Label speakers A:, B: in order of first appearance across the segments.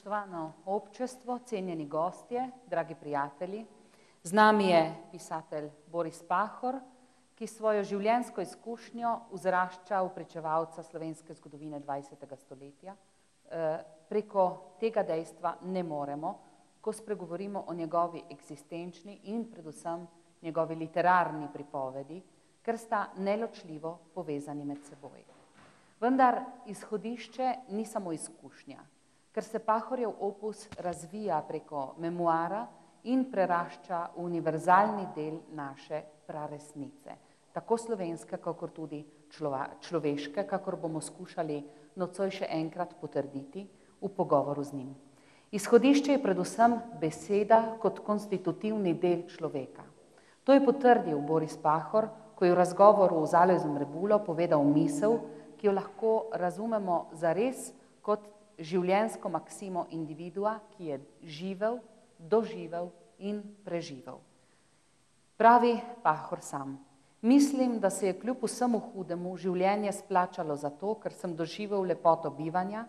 A: Spoštovano občestvo, cenjeni gostje, dragi prijatelji, z nami je pisatelj Boris Pahor, ki svojo življenjsko izkušnjo vzrašča v pričevalca slovenske zgodovine 20. stoletja. Preko tega dejstva ne moremo, ko spregovorimo o njegovi eksistenčni in predvsem njegovi literarni pripovedi, ker sta neločljivo povezani med seboj. Vendar izhodišče ni samo izkušnja, ker se Pahorjev opus razvija preko memoara in prerašča v univerzalni del naše praresnice, tako slovenske, kakor tudi človeške, kakor bomo skušali nocoj še enkrat potrditi v pogovoru z njim. Izhodišče je predvsem beseda kot konstitutivni del človeka. To je potrdil Boris Pahor, ko je v razgovoru z Alojzom Rebulo povedal misel, ki jo lahko razumemo zares kot življenjsko maksimo individua, ki je živel, doživel in preživel. Pravi Pahor sam: mislim, da se je kljub vsemu hudemu življenje splačalo zato, ker sem doživel lepoto bivanja,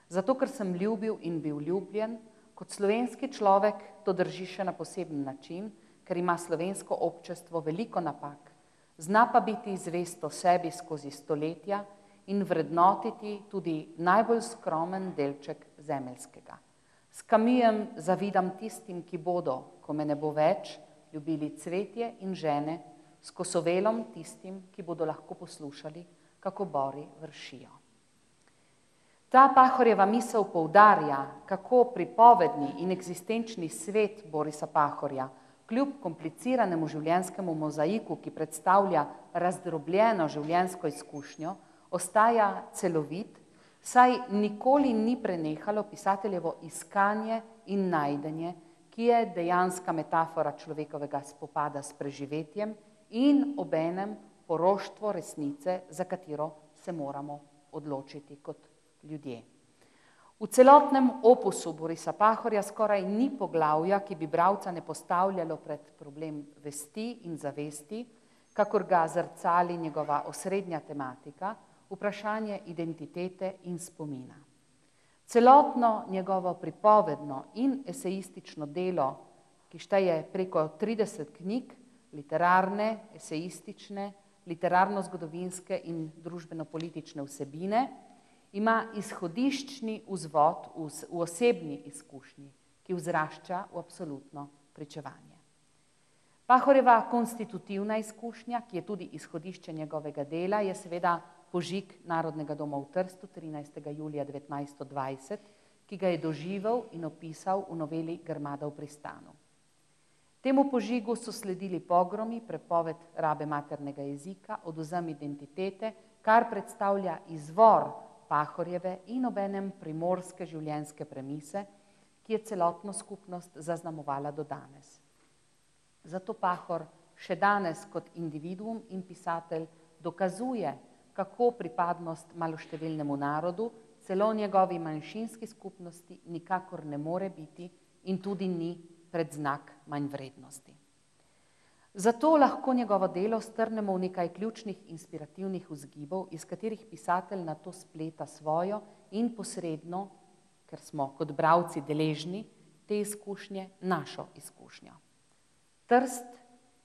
A: zato, ker sem ljubil in bil ljubljen, kot slovenski človek to drži še na poseben način, ker ima slovensko občestvo veliko napak, zna pa biti zvesto sebi skozi stoletja in vrednotiti tudi najbolj skromen delček zemeljskega. S Camusom zavidam tistim, ki bodo, ko me ne bo več, ljubili cvetje in žene, s Kosovelom tistim, ki bodo lahko poslušali, kako bori vršijo. Ta Pahorjeva misel poudarja, kako pripovedni in eksistenčni svet Borisa Pahorja, kljub kompliciranemu življenjskemu mozaiku, ki predstavlja razdrobljeno življenjsko izkušnjo, ostaja celovit, saj nikoli ni prenehalo pisateljevo iskanje in najdenje, ki je dejanska metafora človekovega spopada s preživetjem in obenem poroštvo resnice, za katero se moramo odločiti kot ljudje. V celotnem opusu Borisa Pahorja skoraj ni poglavja, ki bi bralca ne postavljalo pred problem vesti in zavesti, kakor ga zrcali njegova osrednja tematika, vprašanje identitete in spomina. Celotno njegovo pripovedno in esejistično delo, ki šteje preko 30 knjig, literarne, esejistične, literarno-zgodovinske in družbeno-politične vsebine, ima izhodiščni vzvod v osebni izkušnji, ki vzrašča v absolutno pričevanje. Pahorjeva konstitutivna izkušnja, ki je tudi izhodišče njegovega dela, je seveda požig Narodnega doma v Trstu 13. julija 1920, ki ga je doživel in opisal v noveli Grmada v pristanu. Temu požigu so sledili pogromi, prepoved rabe maternega jezika, odvzem identitete, kar predstavlja izvor Pahorjeve in obenem primorske življenjske premise, ki je celotno skupnost zaznamovala do danes. Zato Pahor še danes kot individuum in pisatelj dokazuje, kako pripadnost maloštevilnemu narodu, celo njegovi manjšinski skupnosti, nikakor ne more biti in tudi ni predznak manjvrednosti. Zato lahko njegovo delo strnemo v nekaj ključnih inspirativnih vzgibov, iz katerih pisatelj nato spleta svojo in posredno, ker smo kot bralci deležni te izkušnje, našo izkušnjo. Trst,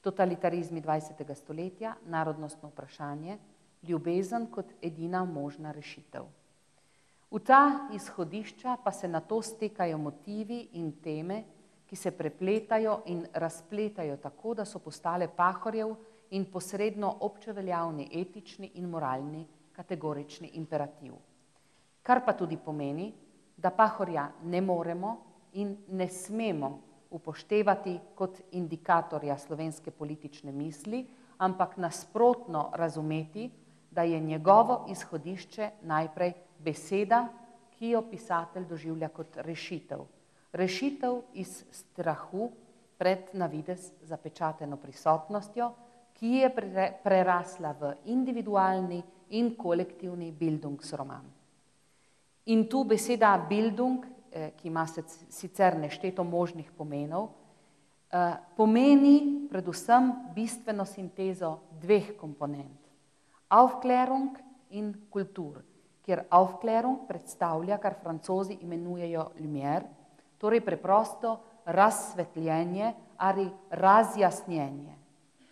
A: totalitarizmi 20. stoletja, narodnostno vprašanje, ljubezen kot edina možna rešitev. V ta izhodišča pa se nato stekajo motivi in teme, ki se prepletajo in razpletajo tako, da so postale Pahorjev in posredno občeveljavni etični in moralni kategorični imperativ. Kar pa tudi pomeni, da Pahorja ne moremo in ne smemo upoštevati kot indikatorja slovenske politične misli, ampak nasprotno razumeti, da je njegovo izhodišče najprej beseda, ki jo pisatelj doživlja kot rešitev. Rešitev iz strahu pred navidez zapečateno prisotnostjo, ki je prerasla v individualni in kolektivni Bildungsroman. In tu beseda Bildung, ki ima sicer nešteto možnih pomenov, pomeni predvsem bistveno sintezo dveh komponent, Aufklärung in Kultur, kjer Aufklärung predstavlja, kar Francozi imenujejo Lumière, torej preprosto razsvetljenje ali razjasnjenje,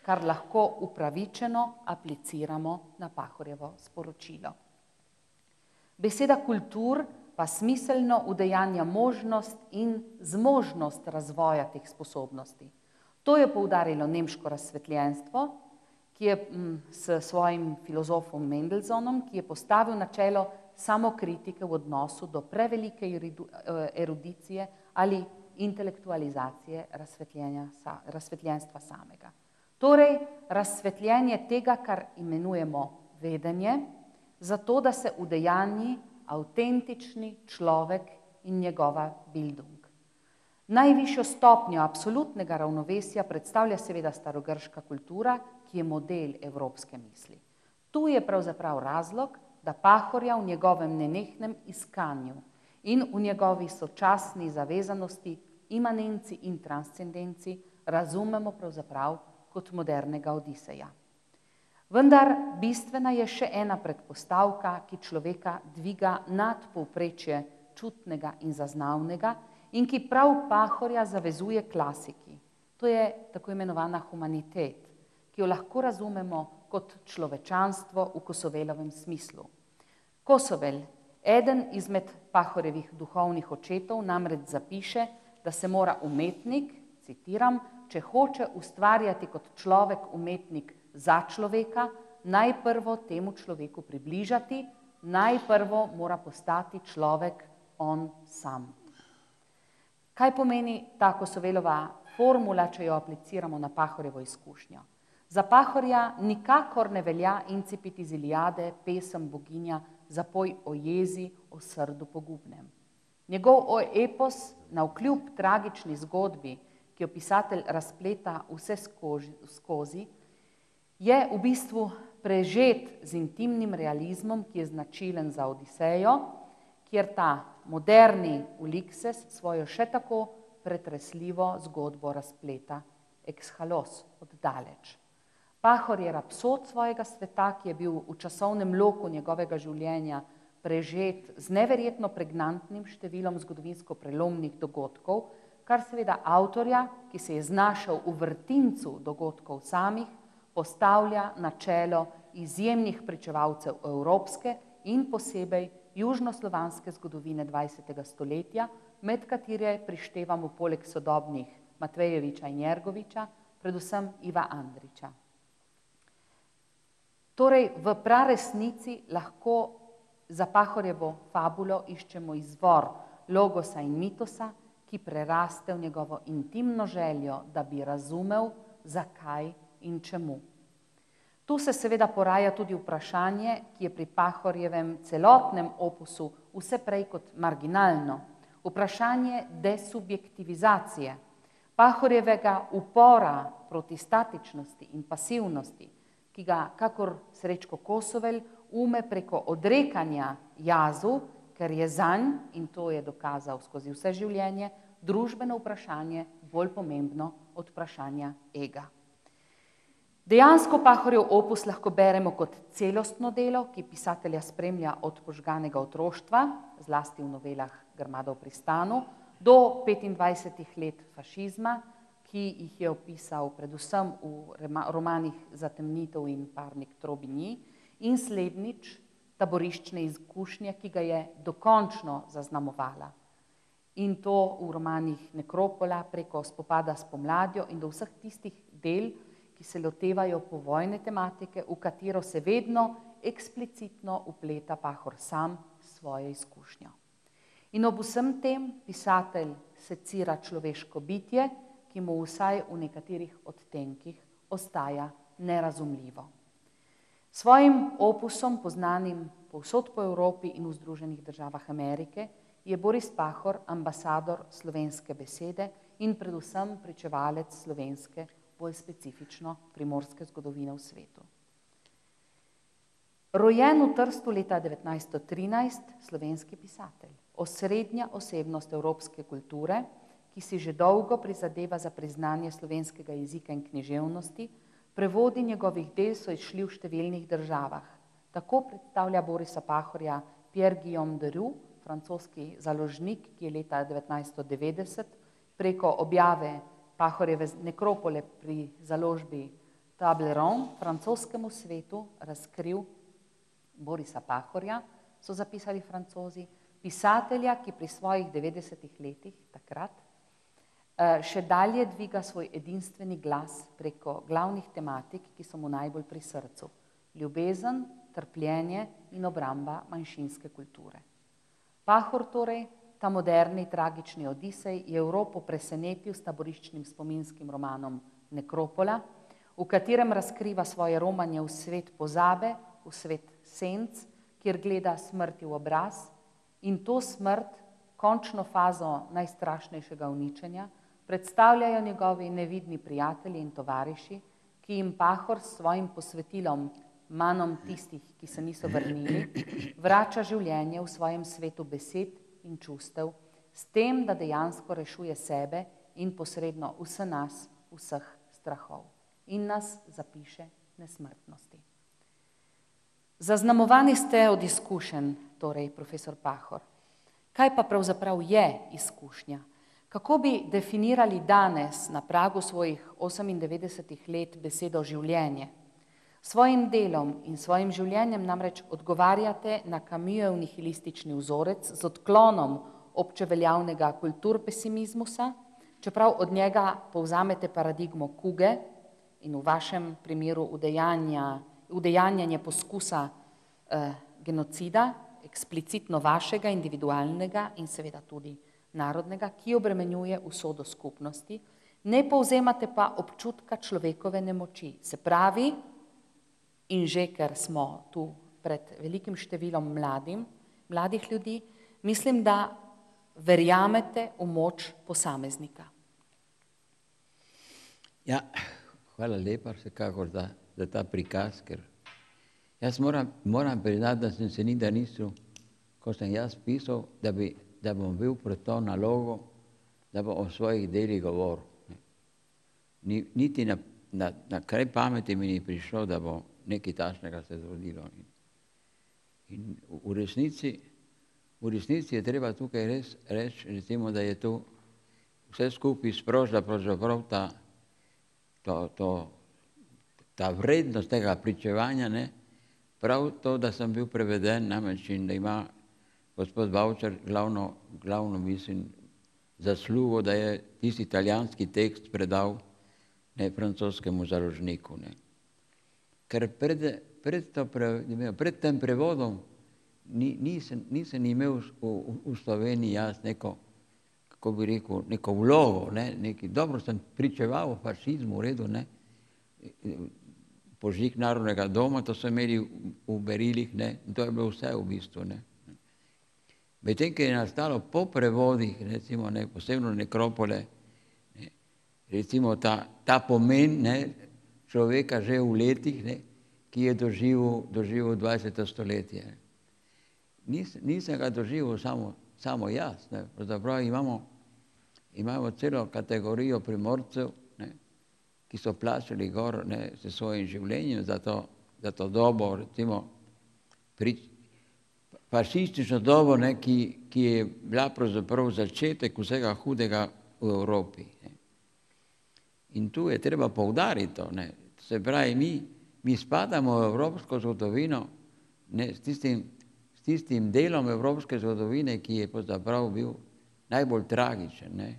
A: kar lahko upravičeno apliciramo na Pahorjevo sporočilo. Beseda kultur pa smiselno udejanja možnost in zmožnost razvoja teh sposobnosti. To je poudarilo nemško razsvetljenstvo, ki je s svojim filozofom Mendelsohnom, ki je postavil načelo samokritike v odnosu do prevelike erudicije ali intelektualizacije razsvetljenstva samega. Torej, razsvetljenje tega, kar imenujemo vedenje, zato da se udejanji avtentični človek in njegova Bildung. Najvišjo stopnjo absolutnega ravnovesja predstavlja seveda starogrška kultura, ki je model evropske misli. Tu je pravzaprav razlog, da Pahorja v njegovem nenehnem iskanju in v njegovi sočasni zavezanosti, imanenci in transcendenci razumemo pravzaprav kot modernega Odiseja. Vendar bistvena je še ena predpostavka, ki človeka dviga nad povprečje čutnega in zaznavnega in ki prav Pahorja zavezuje klasiki. To je tako imenovana humanitet, ki jo lahko razumemo kot človečanstvo v Kosovelovem smislu. Kosovel, eden izmed Pahorjevih duhovnih očetov, namreč zapiše, da se mora umetnik, citiram, če hoče ustvarjati kot človek umetnik za človeka, najprvo temu človeku približati, najprvo mora postati človek on sam. Kaj pomeni ta Kosovelova formula, če jo apliciramo na Pahorjevo izkušnjo? Za Pahorja nikakor ne velja incipit iz Iliade, pesem boginja, zapoj o jezi, o srdu pogubnem. Njegov epos navkljub tragični zgodbi, ki jo pisatelj razpleta vse skozi, je v bistvu prežet z intimnim realizmom, ki je značilen za Odisejo, kjer ta moderni Ulikses svojo še tako pretresljivo zgodbo razpleta exhalos, oddaleč. Pahor je rapsod svojega sveta, ki je bil v časovnem loku njegovega življenja prežet z neverjetno pregnantnim številom zgodovinsko prelomnih dogodkov, kar seveda avtorja, ki se je znašel v vrtincu dogodkov samih, postavlja na čelo izjemnih pričevalcev evropske in posebej južnoslovanske zgodovine 20. stoletja, med katere prištevamo poleg sodobnih Matvejeviča in Jergoviča, predvsem Iva Andrića. Torej, v praresnici lahko za Pahorjevo fabulo iščemo izvor logosa in mitosa, ki preraste v njegovo intimno željo, da bi razumel, zakaj in čemu. Tu se seveda poraja tudi vprašanje, ki je pri Pahorjevem celotnem opusu vse prej kot marginalno, vprašanje desubjektivizacije, Pahorjevega upora proti statičnosti in pasivnosti, ki ga, kakor Srečko Kosovel, ume preko odrekanja jazu, ker je zanj, in to je dokazal skozi vse življenje, družbeno vprašanje bolj pomembno od vprašanja ega. Dejansko Pahorjev opus lahko beremo kot celostno delo, ki pisatelja spremlja od požganega otroštva, zlasti v novelah Grmada v pristanu, do 25 let fašizma, ki jih je opisal predvsem v romanih Zatemnitev in Parnik Trobinji, in slednjič taboriščne izkušnje, ki ga je dokončno zaznamovala. In to v romanih Nekropola preko spopada s pomladjo in do vseh tistih del, ki se lotevajo povojne tematike, v katero se vedno eksplicitno vpleta Pahor sam s svojo izkušnjo. In ob vsem tem pisatelj secira človeško bitje, ki mu vsaj v nekaterih odtenkih ostaja nerazumljivo. Svojim opusom, poznanim povsod po Evropi in v Združenih državah Amerike, je Boris Pahor ambasador slovenske besede in predvsem pričevalec slovenske, bolj specifično primorske zgodovine v svetu. Rojen v Trstu leta 1913, slovenski pisatelj, osrednja osebnost evropske kulture, ki si že dolgo prizadeva za priznanje slovenskega jezika in književnosti, prevodi njegovih del so izšli v številnih državah. Tako predstavlja Borisa Pahorja Pierre-Guillaume de Roux, francoski založnik, ki je leta 1990 preko objave Pahorjeve nekropole pri založbi Table Ronde francoskemu svetu razkril Borisa Pahorja, so zapisali Francozi, pisatelja, ki pri svojih 90 letih takrat še dalje dviga svoj edinstveni glas preko glavnih tematik, ki so mu najbolj pri srcu. Ljubezen, trpljenje in obramba manjšinske kulture. Pahor torej, ta moderni tragični odisej, je Evropo presenetil s taboriščnim spominskim romanom Nekropola, v katerem razkriva svoje romanje v svet pozabe, v svet senc, kjer gleda smrti v obraz in to smrt, končno fazo najstrašnejšega uničenja, predstavljajo njegovi nevidni prijatelji in tovariši, ki jim Pahor s svojim posvetilom Manom tistih, ki se niso vrnili, vrača življenje v svojem svetu besed in čustev, s tem, da dejansko rešuje sebe in posredno vse nas, vseh strahov in nas zapiše nesmrtnosti. Zaznamovani ste od izkušenj, torej profesor Pahor. Kaj pa pravzaprav je izkušnja? Kako bi definirali danes na pragu svojih 98 let besedo življenje? Svojim delom in svojim življenjem namreč odgovarjate na Camusev nihilistični vzorec z odklonom občeveljavnega kulturpesimizmusa, čeprav od njega povzamete paradigmo kuge in v vašem primeru udejanjanje poskusa genocida, eksplicitno vašega, individualnega in seveda tudi narodnega, ki obremenjuje usodo skupnosti, ne povzemate pa občutka človekove nemoči. Se pravi, in že ker smo tu pred velikim številom mladih ljudi, mislim, da verjamete v moč posameznika.
B: Ja, hvala lepa vsekakor za ta prikaz, ker jaz moram priznati, da sem se nikdar nisel, ko sem jaz pisal, da bom bil pred to nalogo, da bom o svojih delih govoril. Niti na kraj pameti mi ni prišlo, da bo nekaj takšnega se zgodilo. In v resnici je treba tukaj res reči, recimo, da je to vse skupaj sprožila pravzaprav ta vrednost tega pričevanja, ne, prav to, da sem bil preveden, namreč in da ima gospod Bavčar glavno mislim, zaslugo, da je tisti italijanski tekst predal francoskemu založniku. Ne. Ker pred tem prevodom nisem imel v Sloveniji jaz neko, kako bi rekel, neko vlogo, dobro sem pričeval o fašizmu, v redu, ne, požig Narodnega doma, to so imeli v berilih, ne, in to je bilo vse v bistvu, ne. Medtem, ki je nastalo po prevodih, recimo, ne, posebno Nekropole, ne, recimo ta pomen, ne, človeka že v letih, ne, ki je doživel 20. stoletje. Nisem ga doživel samo jaz, ne, pravzaprav imamo celo kategorijo Primorcev, ne, ki so plačali gor, ne, s svojim življenjem za to dobo, recimo, fašistično dobo, ne, ki je bila pravzaprav začetek vsega hudega v Evropi. Ne. In tu je treba poudariti to, ne. Se pravi, mi spadamo v evropsko zgodovino, ne, s tistim delom evropske zgodovine, ki je pravzaprav bil najbolj tragičen. Ne.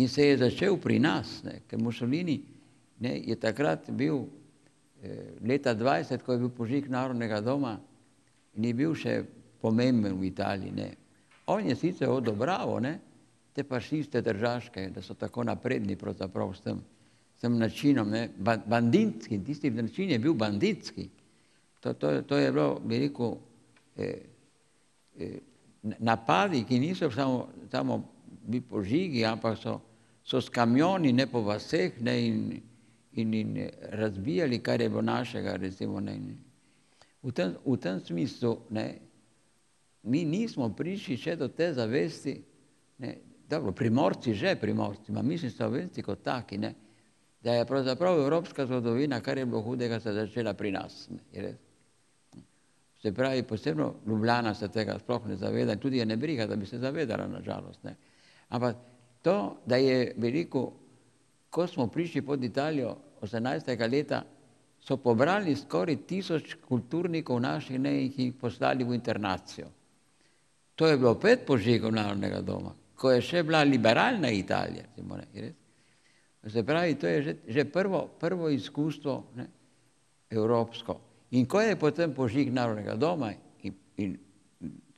B: In se je začel pri nas, ne, ker Mussolini, ne, je takrat bil leta 20, ko je bil požig Narodnega doma, ni bil še pomemben v Italiji. Ne. On je sicer odobraval, ne, te fašiste držaške, da so tako napredni pravzaprav s tem načinom, ne, banditski, tisti način je bil banditski. To je bilo, bi rekel, napadi, ki niso samo bili požigi, ampak so s kamioni, ne, po vaseh, ne, in razbijali, kar je bilo našega, recimo, ne. V tem smislu, ne, mi nismo prišli še do te zavesti, ne, dobro, Primorci, ma mislim Slovenci kot taki, ne, da je pravzaprav evropska zgodovina, kar je bilo hudega, se začela pri nas. Ne, Se pravi, posebno Ljubljana se tega sploh ne zaveda, tudi je ne briga, da bi se zavedala, nažalost. Ne. Ampak to, da je veliko, ko smo prišli pod Italijo 18. leta, so pobrali skoraj 1000 kulturnikov naših, ne, in jih poslali v internacijo. To je bilo 5 požigov Narodnega doma, ko je še bila liberalna Italija. Se pravi, to je že prvo izkustvo, ne, evropsko. In ko je potem požig Narodnega doma, in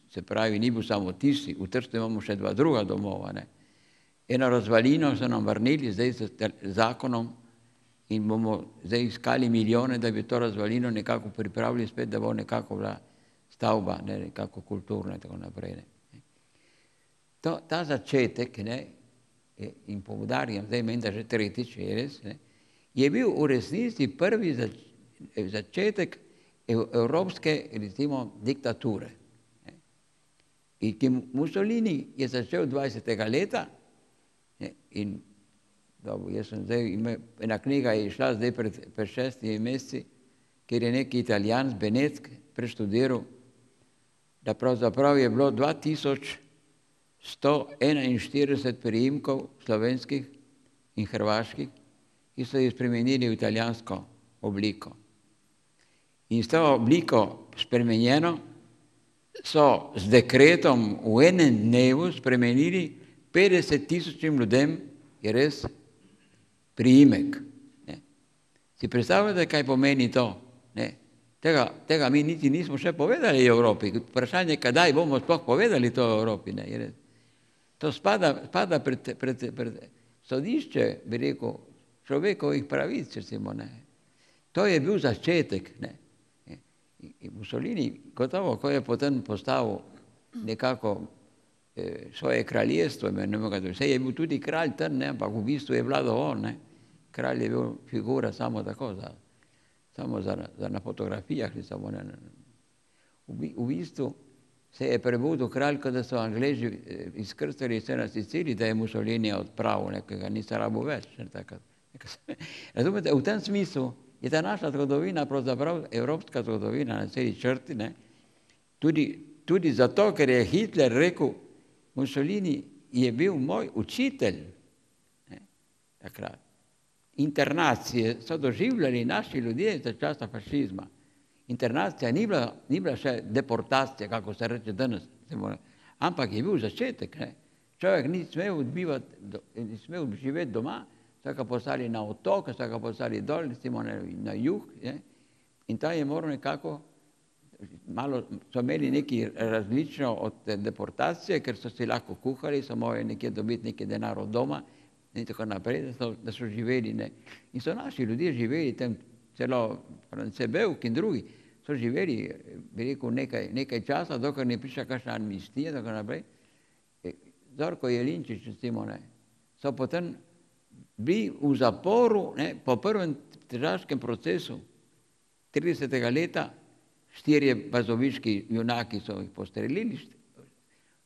B: se pravi, ni bil samo tisti, v Trstu imamo še 2 druga domova, ne. Eno razvalino so nam vrnili zdaj z zakonom in bomo zdaj iskali milijone, da bi to razvalino nekako pripravili spet, da bo nekako bila stavba, ne, nekako kulturna in tako naprej. Ne. Ta začetek, ne, in poudarjam, zdaj meni, da že tretjič je res, ne, je bil v resnici prvi začetek evropske, recimo, diktature. Ne. In Mussolini je začel 20. leta, ne, in dobro, jaz sem zdaj, ena knjiga je išla zdaj pred 6 meseci, kjer je neki Italijan z Benetk preštudiral, da pravzaprav je bilo 2141 priimkov slovenskih in hrvaških, ki so jih spremenili v italijansko obliko. In s to obliko spremenjeno so z dekretom v enem dnevu spremenili 50 000 ljudem, je res, priimek. Ne. Si predstavljate, kaj pomeni to? Ne. Tega mi niti nismo še povedali Evropi. Vprašanje, kdaj bomo sploh povedali to Evropi. Ne. To spada pred sodišče, bi rekel, človekovih pravic, recimo. Ne. To je bil začetek. Ne. Mussolini, gotovo, ko je potem postavil nekako svoje kraljestvo, vse je bil tudi kralj tam, ne, ampak v bistvu je vladal on. Ne. Kralj je bil figura samo tako, samo na fotografijah. Samo, ne. V bistvu se je prebudil kralj, ko da so Angleži izkrstali se na Siciliji, da je Mussolini odpravil, nekega niso rabo več. Razumete, v tem smislu je ta naša zgodovina, pravzaprav evropska zgodovina na celi črti, ne, tudi zato, ker je Hitler rekel, Mussolini je bil moj učitelj. Ne, takrat. Internacije so doživljali naši ljudje za časa fašizma. Internacija ni bila še deportacija, kako se reče danes, ampak je bil začetek. Ne. Človek ni smel živeti doma, so ga poslali na otok, so ga poslali dol, na jug, ne. In ta je moral nekako, malo so imeli nekaj različno od deportacije, ker so si lahko kuhali, so morali nekje dobiti nekaj denar od doma in tako naprej, da so živeli. Ne. In so naši ljudje živeli tam, celo France Bevk in drugi, so živeli, bi rekel, nekaj časa, dokler ne prišla kakšna amnestija, tako naprej. Zorko Jelinčič, recimo, ne, so potem bili v zaporu, ne, po prvem tržaškem procesu 30. leta, 4 bazoviški junaki so jih postrelili,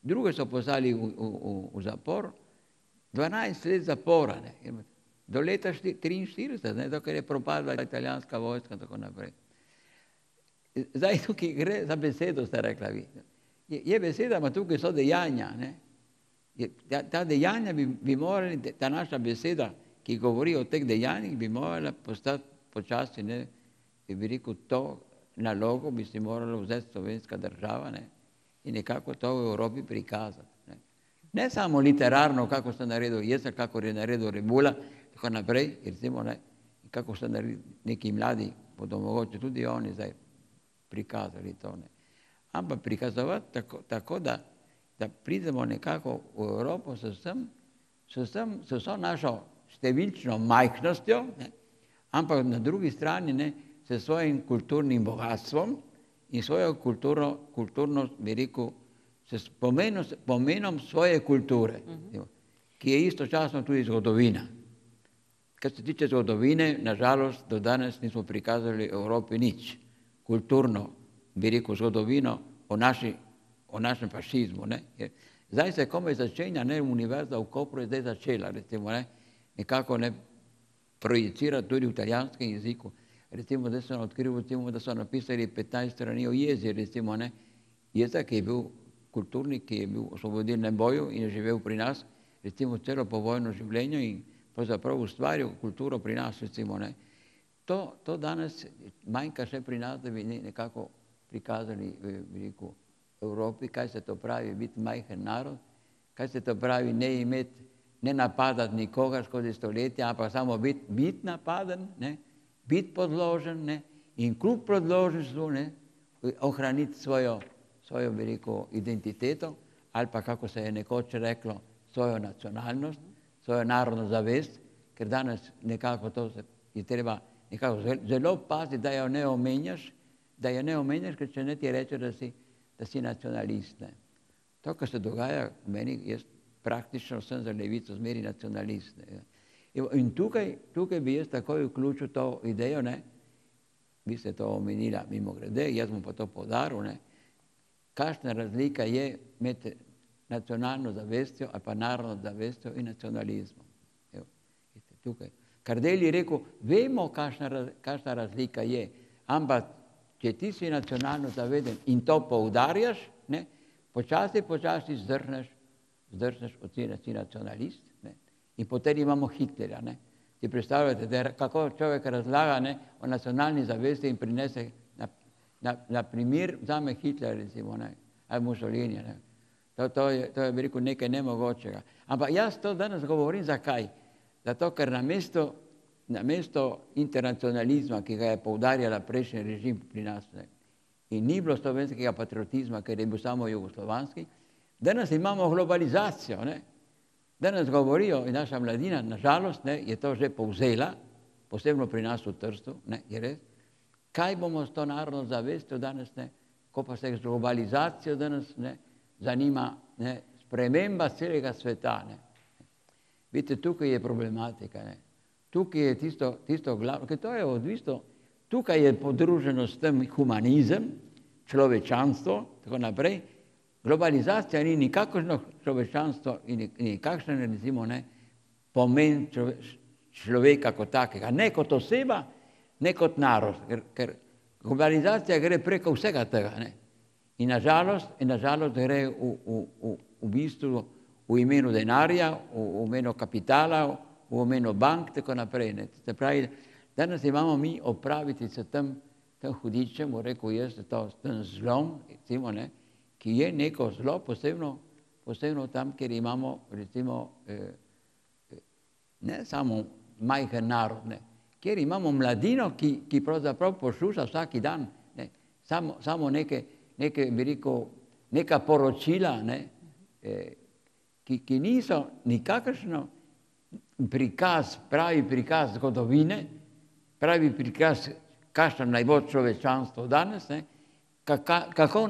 B: druge so poslali v zapor, 12 let zapora, ne, do leta 1943, ne, dokler je propadla italijanska vojska in tako naprej. Zdaj tukaj gre za besedo, ste rekla vi. Je beseda, ma tukaj so dejanja. Ne. Ta dejanja bi morali, ta naša beseda, ki govori o teh dejanjih, bi morala postati počasi, ne, bi rekel, to nalogo bi si morala vzeti slovenska država, ne, in nekako to v Evropi prikazati. Ne samo literarno, kako so naredili Jezer, kako je naredil Rebula, tako naprej, recimo, ne, kako so naredili neki mladi, bodo mogoče tudi oni zdaj prikazali to. Ne. Ampak prikazovati tako da pridemo nekako v Evropo s vso našo številčno majhnostjo, ne, ampak na drugi strani, ne, s svojim kulturnim bogatstvom in svojo kulturno, bi rekel, s pomenom svoje kulture, ki je istočasno tudi zgodovina. Kar se tiče zgodovine, nažalost, do danes nismo prikazali Evropi nič. Kulturno, bi rekel, zgodovino o našem fašizmu. Ne. Zdaj se komaj začenja, ne, univerza v Kopru je zdaj začela, recimo, ne, nekako ne projicirati tudi v italijanskem jeziku. Recimo, da sem odkril, recimo, da so napisali 15 strani o jezi, recimo, ne. Jeza, ki je bil kulturnik, ki je bil v osvobodilnem boju in je živel pri nas, recimo celo povojno življenje in pravzaprav ustvaril kulturo pri nas, recimo, ne. To danes manjka še pri nas, da bi nekako prikazali v Evropi, kaj se to pravi biti majhen narod, kaj se to pravi ne napadati nikogar skozi stoletja, ampak samo biti napaden, ne, biti podložen, ne, in kljub podloženstvu, ne, ohraniti svojo identiteto, ali pa, kako se je nekoč reklo, svojo nacionalnost, svojo narodno zavest, ker danes nekako to je treba nekako zelo paziti, da jo ne omenjaš, ker če ne ti reče, da si nacionalist. Ne. To, kar se dogaja meni, jaz praktično sem za levico zmeri nacionalist. Ne. In tukaj bi jaz takoj vključil to idejo, ne, vi ste to omenila mimogrede, jaz bom pa to poudaril, ne, kakšna razlika je med nacionalno zavestjo ali pa narodno zavestjo in nacionalizmom. Evo, tukaj. Kardelj je rekel, vemo, kakšna razlika je, ampak če ti si nacionalno zaveden in to poudarjaš, ne, počasi zdrhneš od si nacionalist, ne, in potem imamo Hitlerja. Ne. Si predstavljate, kako človek razlaga, ne, o nacionalni zavesti in prinese na primer, vzame Hitler, recimo, ne, ali Mussolini. Ne. To je bi rekel nekaj nemogočega. Ampak jaz to danes govorim, zakaj? Zato, ker namesto internacionalizma, ki ga je poudarjala prejšnji režim pri nas, ne, in ni bilo slovenskega patriotizma, ker je bil samo jugoslovanski, danes imamo globalizacijo. Ne. Danes govorijo, in naša mladina, nažalost, ne, je to že povzela, posebno pri nas v Trstu, ne, je res, kaj bomo s to narodno zavestjo danes, ne, ko pa se z globalizacijo danes, ne, zanima, ne, sprememba celega sveta. Ne. Vidite, tukaj je problematika. Ne. Tukaj je tisto glavno, ker to je odvisno, tukaj je podruženo s tem humanizem, človečanstvo, tako naprej. Globalizacija ni nikakršno človečanstvo in nikakšen, recimo, ne, pomen človeka kot takega, ne kot oseba, ne kot narod, ker globalizacija gre preko vsega tega. Ne. In nažalost gre v bistvu v imenu denarja, v imenu kapitala, v imenu bank, tako naprej. Ne. Se pravi, danes imamo mi opraviti s tem hudičem, rekel jaz, s tem zlom, recimo, ne, ki je neko zlo, posebno tam, kjer imamo, recimo, ne samo majhen narod, ne, kjer imamo mladino, ki pravzaprav posluša vsak dan, ne, samo bi rekel, neka poročila, ne, ki niso nikakršno pravi prikaz zgodovine, pravi prikaz, kakšno naj bo človečanstvo danes, ne, kako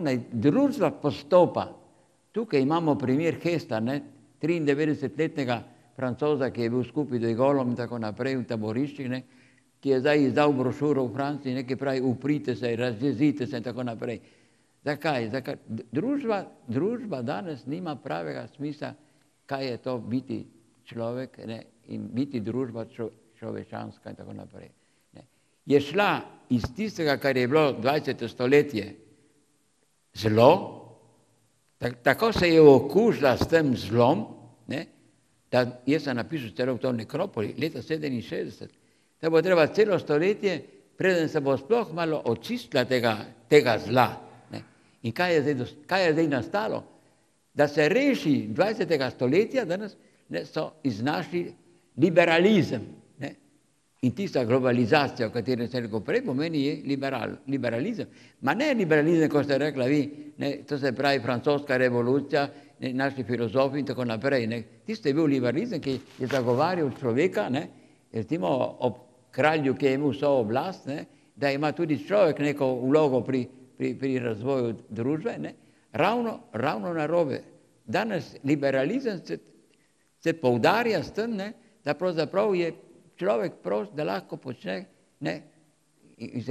B: naj družba postopa. Tukaj imamo primer Hesta, 93-letnega Francoza, ki je bil skupaj z de Gaulom in tako naprej v taboriščih, ne, ki je zdaj izdal brošuro v Franciji, ki pravi, uprite se, razjezite se in tako naprej. Zakaj? Družba danes nima pravega smisla, kaj je to biti človek, ne, in biti družba človečanska in tako naprej. Ne. Je šla iz tistega, kar je bilo 20. stoletje, zlo, tako se je okužila s tem zlom, ne, da jaz sem napisal celo v to nekropoli, leta 67, da bo treba celo stoletje, preden se bo sploh malo očistila tega zla. Ne. In kaj je zdaj nastalo? Da se reši 20. stoletja, danes so iznašli liberalizem. Ne. In tista globalizacija, o kateri sem rekel prej, pomeni je liberalizem. Ma ne liberalizem, kot ste rekla vi, ne, to se pravi francoska revolucija, ne, naši filozofi in tako naprej. Ne. Tisto je bil liberalizem, ki je zagovarjal človeka, ne, recimo ob kralju, ki je imel vso oblast, ne, da ima tudi človek neko vlogo pri razvoju družbe, ne, ravno narobe. Danes liberalizem se poudarja s tem, ne, da pravzaprav je človek prost, da lahko počne, ne, in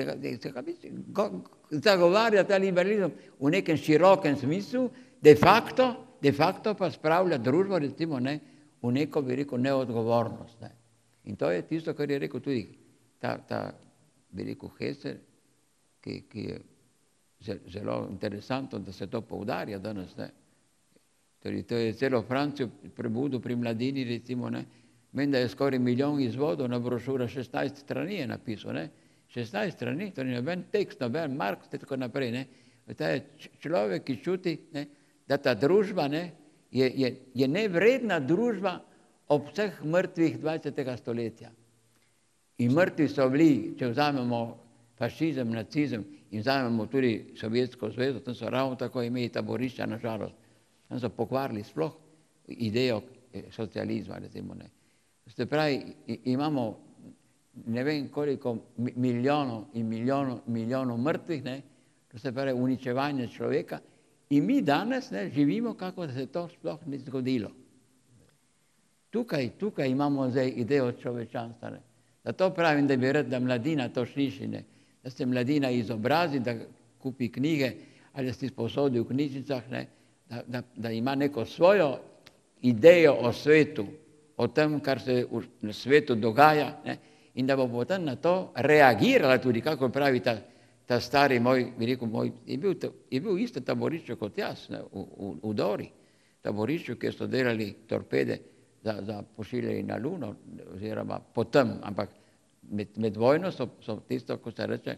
B: zagovarja ta liberalizem v nekem širokem smislu, de facto pa spravlja družbo, recimo, ne, v neko, bi rekel, neodgovornost. Ne. In to je tisto, kar je rekel tudi bi rekel, Hesser, ki je zelo interesantno, da se to poudarja danes, ne. Torej, to je celo Francijo prebudil pri mladini, recimo, ne. Meni, da je skoraj 1 milijon izvodov na brošura, 16 strani je napisal, ne. 16 strani, torej noben tekst, noben Marx, tako naprej, ne. Ta je človek, ki čuti, ne, da ta družba, ne, je nevredna družba ob vseh mrtvih 20. stoletja. In mrtvi so bili, če vzamemo fašizem, nacizem in vzamemo tudi Sovjetsko zvezo, tam so ravno tako imeli taborišča, na žalost. Tam so pokvarili sploh idejo socializma, recimo, ne. Se pravi, imamo ne vem koliko milijonov in milijonov mrtvih, ne, to se pravi uničevanje človeka, in mi danes, ne, živimo, kako da se to sploh ni zgodilo. Tukaj imamo zdaj idejo človečanstva, ne. Zato pravim, da bi rad, da mladina to sliši, ne. Da se mladina izobrazi, da kupi knjige ali da si sposodi v knjižnicah, ne, da ima neko svojo idejo o svetu, o tem, kar se na svetu dogaja, ne, in da bo potem na to reagirala tudi, kako pravi ta stari moj, bi rekel, je bil isto taborišče kot jaz, ne, v Dori, taborišču, kjer so delali torpede za pošiljali na Luno, oziroma potem, ampak med vojno so tisto, ko se reče,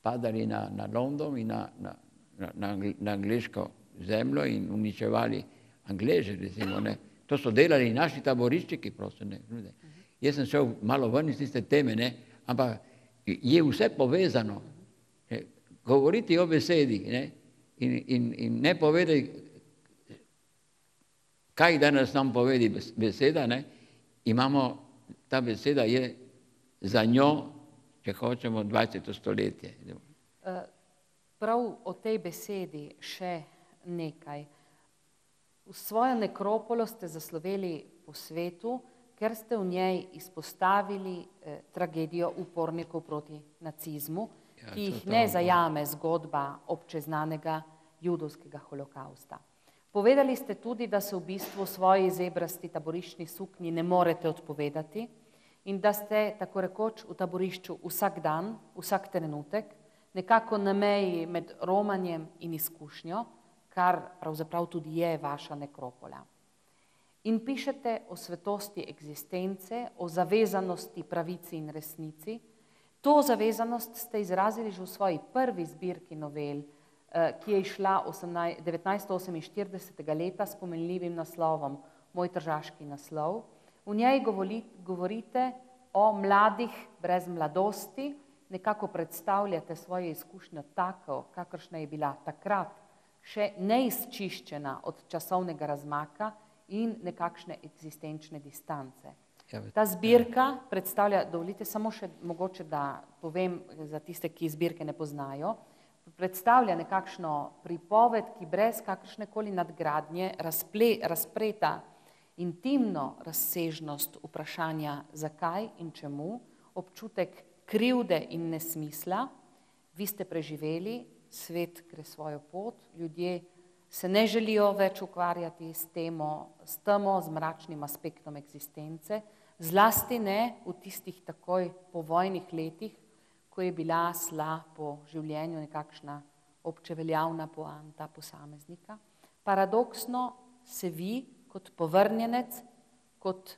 B: padali na London in na angleško zemljo in uničevali Angleže, recimo, ne. To so delali naši taboriščiki, prosto, ne. Jaz sem šel malo ven iz tiste teme, ne, ampak je vse povezano. Govoriti o besedi, ne, in ne povedati, kaj danes nam povedi beseda, ne, imamo, ta beseda je za njo, če hočemo, 20. stoletje.
A: Prav o tej besedi še nekaj. V svojo nekropolo ste zasloveli po svetu, ker ste v njej izpostavili tragedijo upornikov proti nacizmu, ki jih ne zajame zgodba občeznanega judovskega holokausta. Povedali ste tudi, da se v bistvu svoji zebrasti taboriščni suknji ne morete odpovedati in da ste tako rekoč v taborišču vsak dan, vsak trenutek, nekako na meji med romanjem in izkušnjo, kar pravzaprav tudi je vaša nekropola. In pišete o svetosti eksistence, o zavezanosti pravici in resnici. To zavezanost ste izrazili že v svoji prvi zbirki novel, ki je išla 1948. leta s pomenljivim naslovom Moj tržaški naslov. V njej govorite o mladih brez mladosti, nekako predstavljate svojo izkušnjo tako, kakršna je bila takrat, še neizčiščena od časovnega razmaka in nekakšne eksistenčne distance. Ta zbirka predstavlja, dovolite samo še mogoče, da povem za tiste, ki zbirke ne poznajo, predstavlja nekakšno pripoved, ki brez kakršnekoli nadgradnje razpreta intimno razsežnost vprašanja zakaj in čemu, občutek krivde in nesmisla. Vi ste preživeli, svet gre svojo pot, ljudje se ne želijo več ukvarjati s temo, z mračnim aspektom eksistence, zlasti ne v tistih takoj povojnih letih, ko je bila sla po življenju nekakšna občeveljavna poanta posameznika. Paradoksno se vi kot povrnjenec, kot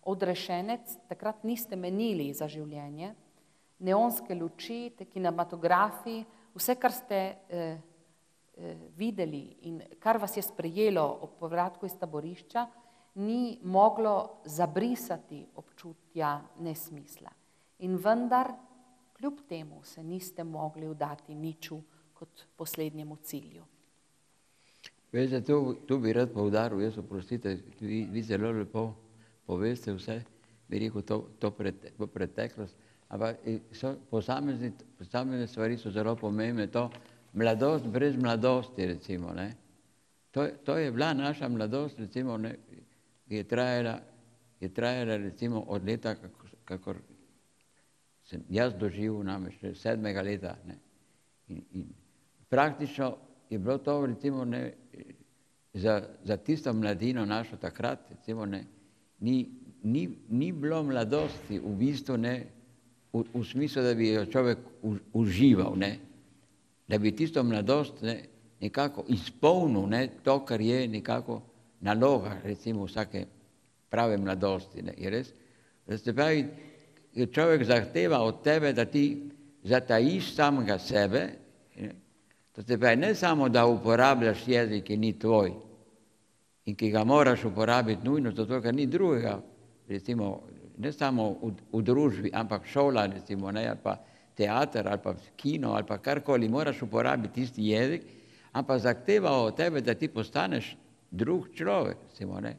A: odrešenec, takrat niste menili za življenje. Neonske luči, te kinematografiji, vse, kar ste videli in kar vas je sprejelo ob povratku iz taborišča, ni moglo zabrisati občutja nesmisla. In vendar, kljub temu se niste mogli vdati niču kot poslednjemu cilju.
B: Veste, tu bi rad poudaril, jaz oprostite, vi zelo lepo poveste vse, bi rekel to preteklost, ampak posamezne stvari so zelo pomembne, to mladost brez mladosti, recimo, ne. To je bila naša mladost, recimo, ne, ki je trajala recimo od leta, kakor sem jaz doživel, namreč 7. leta, ne. In praktično je bilo to, recimo, ne, za tisto mladino našo takrat, recimo, ne, ni bilo mladosti v bistvu ne, v smislu, da bi jo človek užival, ne, da bi tisto mladost ne, nekako izpolnil ne, to, kar je nekako naloga, recimo vsake prave mladosti. Ne, je res? Da se pravi, človek zahteva od tebe, da ti zatajiš samega sebe, ne, to se pravi, ne samo, da uporabljaš jezik, ki ni tvoj in ki ga moraš uporabiti nujno, zato ker ni drugega, recimo, ne samo v družbi, ampak šola, recimo, ne, ali pa teater, ali pa kino, ali pa karkoli, moraš uporabiti tisti jezik, ampak zahteva od tebe, da ti postaneš drug človek, recimo, ne.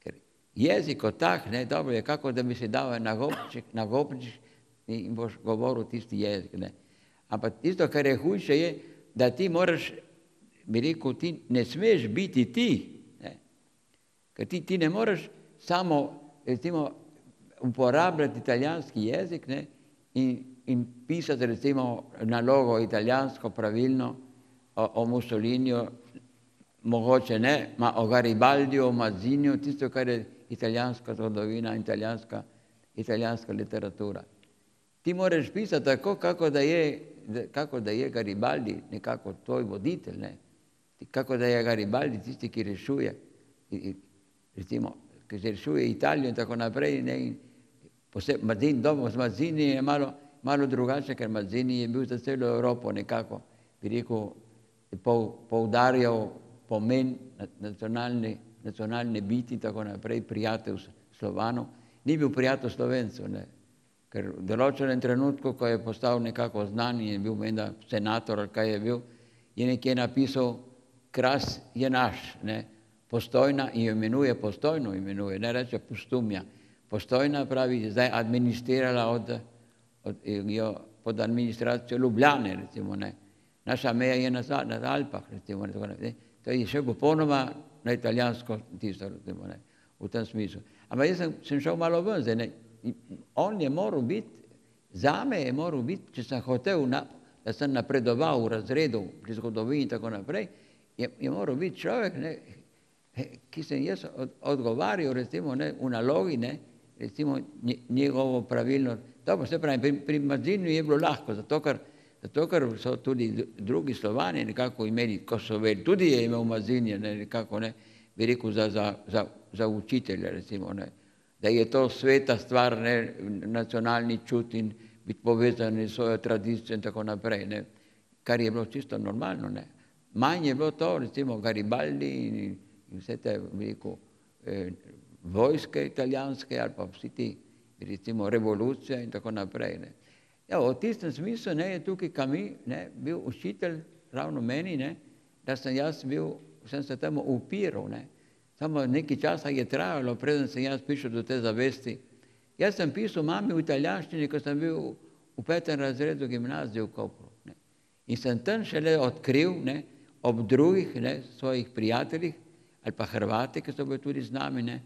B: Ker jezik kot tak, ne, dobro je, kako da bi si dal na gobček in boš govoril tisti jezik, ne. Ampak tisto, kar je hujše, je, da ti moraš, bi rekel, ti ne smeš biti ti, ne. Ker ti ne moreš samo, recimo, uporabljati italijanski jezik, ne, in pisati, recimo, nalogo italijansko pravilno o Mussoliniju, mogoče ne, ma o Garibaldiju, o Mazziniju, tisto, kar je italijanska zgodovina, italijanska literatura. Ti moraš pisati tako, kako da je Garibaldi nekako tvoj voditelj, ne, kako da je Garibaldi tisti, ki rešuje, recimo, ki rešuje Italijo in tako naprej, ne, in Mazzini je malo drugače, ker Mazzini je bil za celo Evropo nekako, bi rekel, poudarjal pomen nacionalne biti in tako naprej, prijatelj Slovanov, ni bil prijatelj Slovencev, ne, ker v določenem trenutku, ko je postal nekako znan in je bil menda senator ali kaj je bil, je nekje napisal, Kras je naš, ne, Postojna in jo imenuje Postojno, ne reče Postumja. Postojna pravi, zdaj administrirala pod administracijo Ljubljane, recimo, ne. Naša meja je na Alpah, recimo, ne. To je še popolnoma na italijansko tisto, recimo, ne, v tem smislu. Ampak jaz sem šel malo ven, zdaj, ne. On je moral biti, zame je moral biti, če sem hotel, da sem napredoval v razredu, pri zgodovini in tako naprej, je moral biti človek, ne, ki sem jaz odgovarjal, recimo, ne, v nalogi, ne, recimo, njegovo pravilno. Dobro, se pravi, pri Mazziniju je bilo lahko, zato ker so tudi drugi Slovani nekako imeli, ko so vedeli, tudi je imel Mazzinije, ne, nekako, ne, bi rekel, za učitelja, recimo, ne, da je to sveta stvar, ne, nacionalni čut in biti povezan s svojo tradicijo in tako naprej, ne, kar je bilo čisto normalno, ne. Manj je bilo to, recimo, Garibaldi in vse te, bi rekel, vojske italijanske ali pa vsi ti, recimo, revolucija in tako naprej, ne. Ja, v tistem smislu, ne, je tukaj Camus, ne, bil učitelj ravno meni, ne, da sem se temu upiral, ne. Samo nekaj časa je trajalo, preden sem jaz prišel do te zavesti. Jaz sem pisal mami v italijanščini, ko sem bil v 5. razredu gimnazije v Kopru, ne. In sem tam šele odkril, ne, ob drugih, ne, svojih prijateljih, ali pa Hrvati, ki so bili tudi z nami, ne,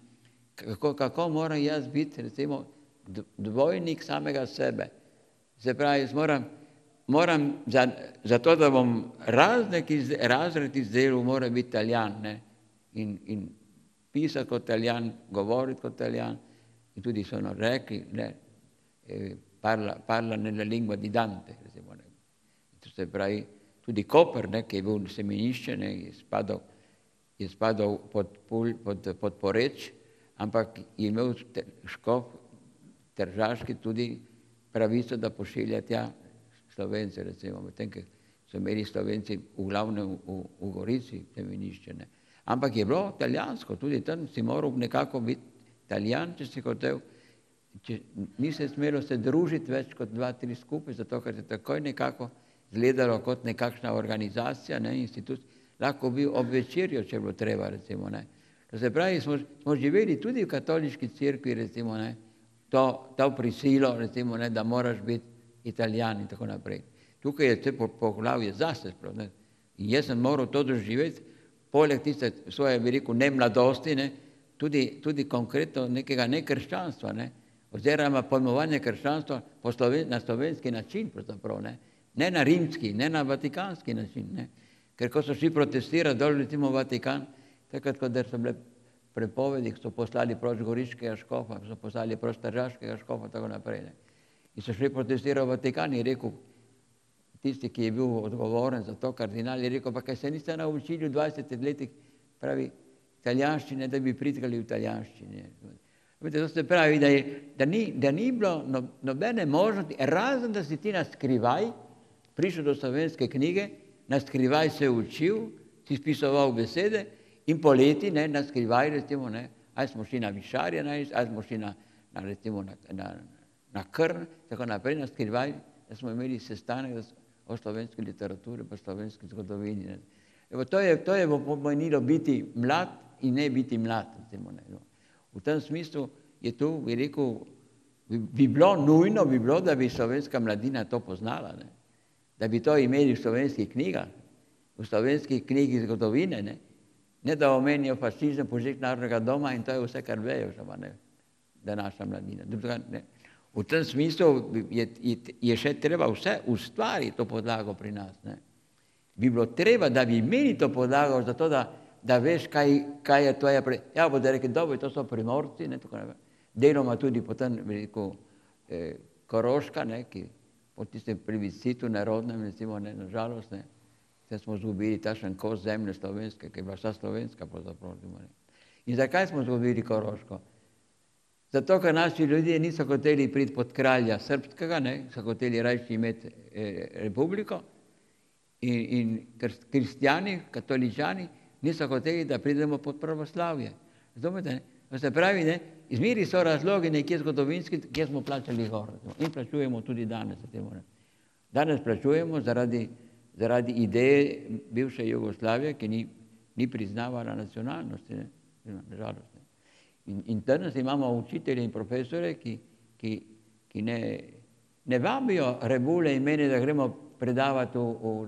B: kako moram jaz biti, recimo, dvojnik samega sebe. Se pravi, moram zato, da bom razred izdelal, mora biti Italijan, ne, in pisati kot Italijan, govoriti kot Italijan, in tudi so nam rekli, ne, parla nella lingua di Dante, recimo, ne. To se pravi, tudi Koper, ne, ki je bil semenišče, ne, je spadal pod Poreč, ampak je imel škof tržaški tudi pravico, da pošilja tja Slovence, recimo, medtem, ker so imeli Slovenci v glavnem v Gorici semenišče, ne. Ampak je bilo italijansko, tudi tam si moral nekako biti Italijan, če si hotel, nisi smelo se družiti več kot 2-3 skupaj, zato ker je takoj nekako izgledalo kot nekakšna organizacija, ne, institut, lahko bil ob večerjo, če bilo treba, recimo, ne. To se pravi, smo živeli tudi v katoliški cerkvi, recimo, ne, to prisilo, recimo, ne, da moraš biti Italijan in tako naprej. Tukaj je te poglavje zase sploh, ne. In jaz sem moral to doživeti, poleg tiste svoje, bi rekel, ne mladosti, ne, tudi konkretno nekega nekrščanstva, ne, oziroma pojmovanje krščanstva na slovenski način, pravzaprav, ne na rimski, ne na vatikanski način, ne. Ker ko so šli protestirati dol, recimo, v Vatikan, takrat, ko so bile prepovedi, so poslali proč goriškega škofa, so poslali proč tržaškega škofa, tako naprej. Ne. In so šli protestirati v Vatikan in rekel, tisti, ki je bil odgovoren za to, kardinal, je rekel, pa kaj se niste naučili v 20 letih, pravi, italijanščine, da bi pritkali v italijanščini. To se pravi, da ni bilo nobene možnosti, razen da si ti na skrivaj prišel do slovenske knjige, na skrivaj se učil, si spisoval besede in poleti, ne, na skrivaj, recimo, ne, ali smo šli na Višarje, ali smo šli na Krn, tako naprej, na skrivaj, da smo imeli sestanek o slovenski literaturi, pa slovenski zgodovini. Ne. Evo, to je pomenilo biti mlad in ne biti mlad, recimo, ne. V tem smislu je tu, bi rekel, bi bilo nujno, da bi slovenska mladina to poznala, ne. Da bi to imeli v slovenskih knjigah, v slovenskih knjigi zgodovine, ne da omenijo fašizem, požig narodnega doma in to je vse, kar vejo, da naša mladina. Ne. V tem smislu je še treba vse ustvariti to podlago pri nas. Ne. Bi bilo treba, da bi imeli to podlago, zato da veš, kaj je tvoja ja, bodo rekli, dobro, to so Primorci, ne, tako naprej. Deloma tudi potem, rekel, Koroška, ne, ki po tistem plebiscitu narodnem, recimo, ne, nažalost, ne, se smo zgubili takšen kos zemlje slovenske, ki je bila vsa slovenska, pravzaprav. In zakaj smo zgubili Koroško? Zato, ker naši ljudje niso hoteli priti pod kralja srpskega, ne, so hoteli rajši imeti republiko in kristjani, katoličani, niso hoteli, da pridemo pod pravoslavje. Razumete, ne? To se pravi, ne, izmeri so razlogi nekje zgodovinski, kjer smo plačali gor. In plačujemo tudi danes. Danes plačujemo zaradi ideje bivše Jugoslavije, ki ni priznavala nacionalnosti, ne, nažalost. In danes imamo učitelje in profesore, ki ne vabijo Rebule in mene, da gremo predavati v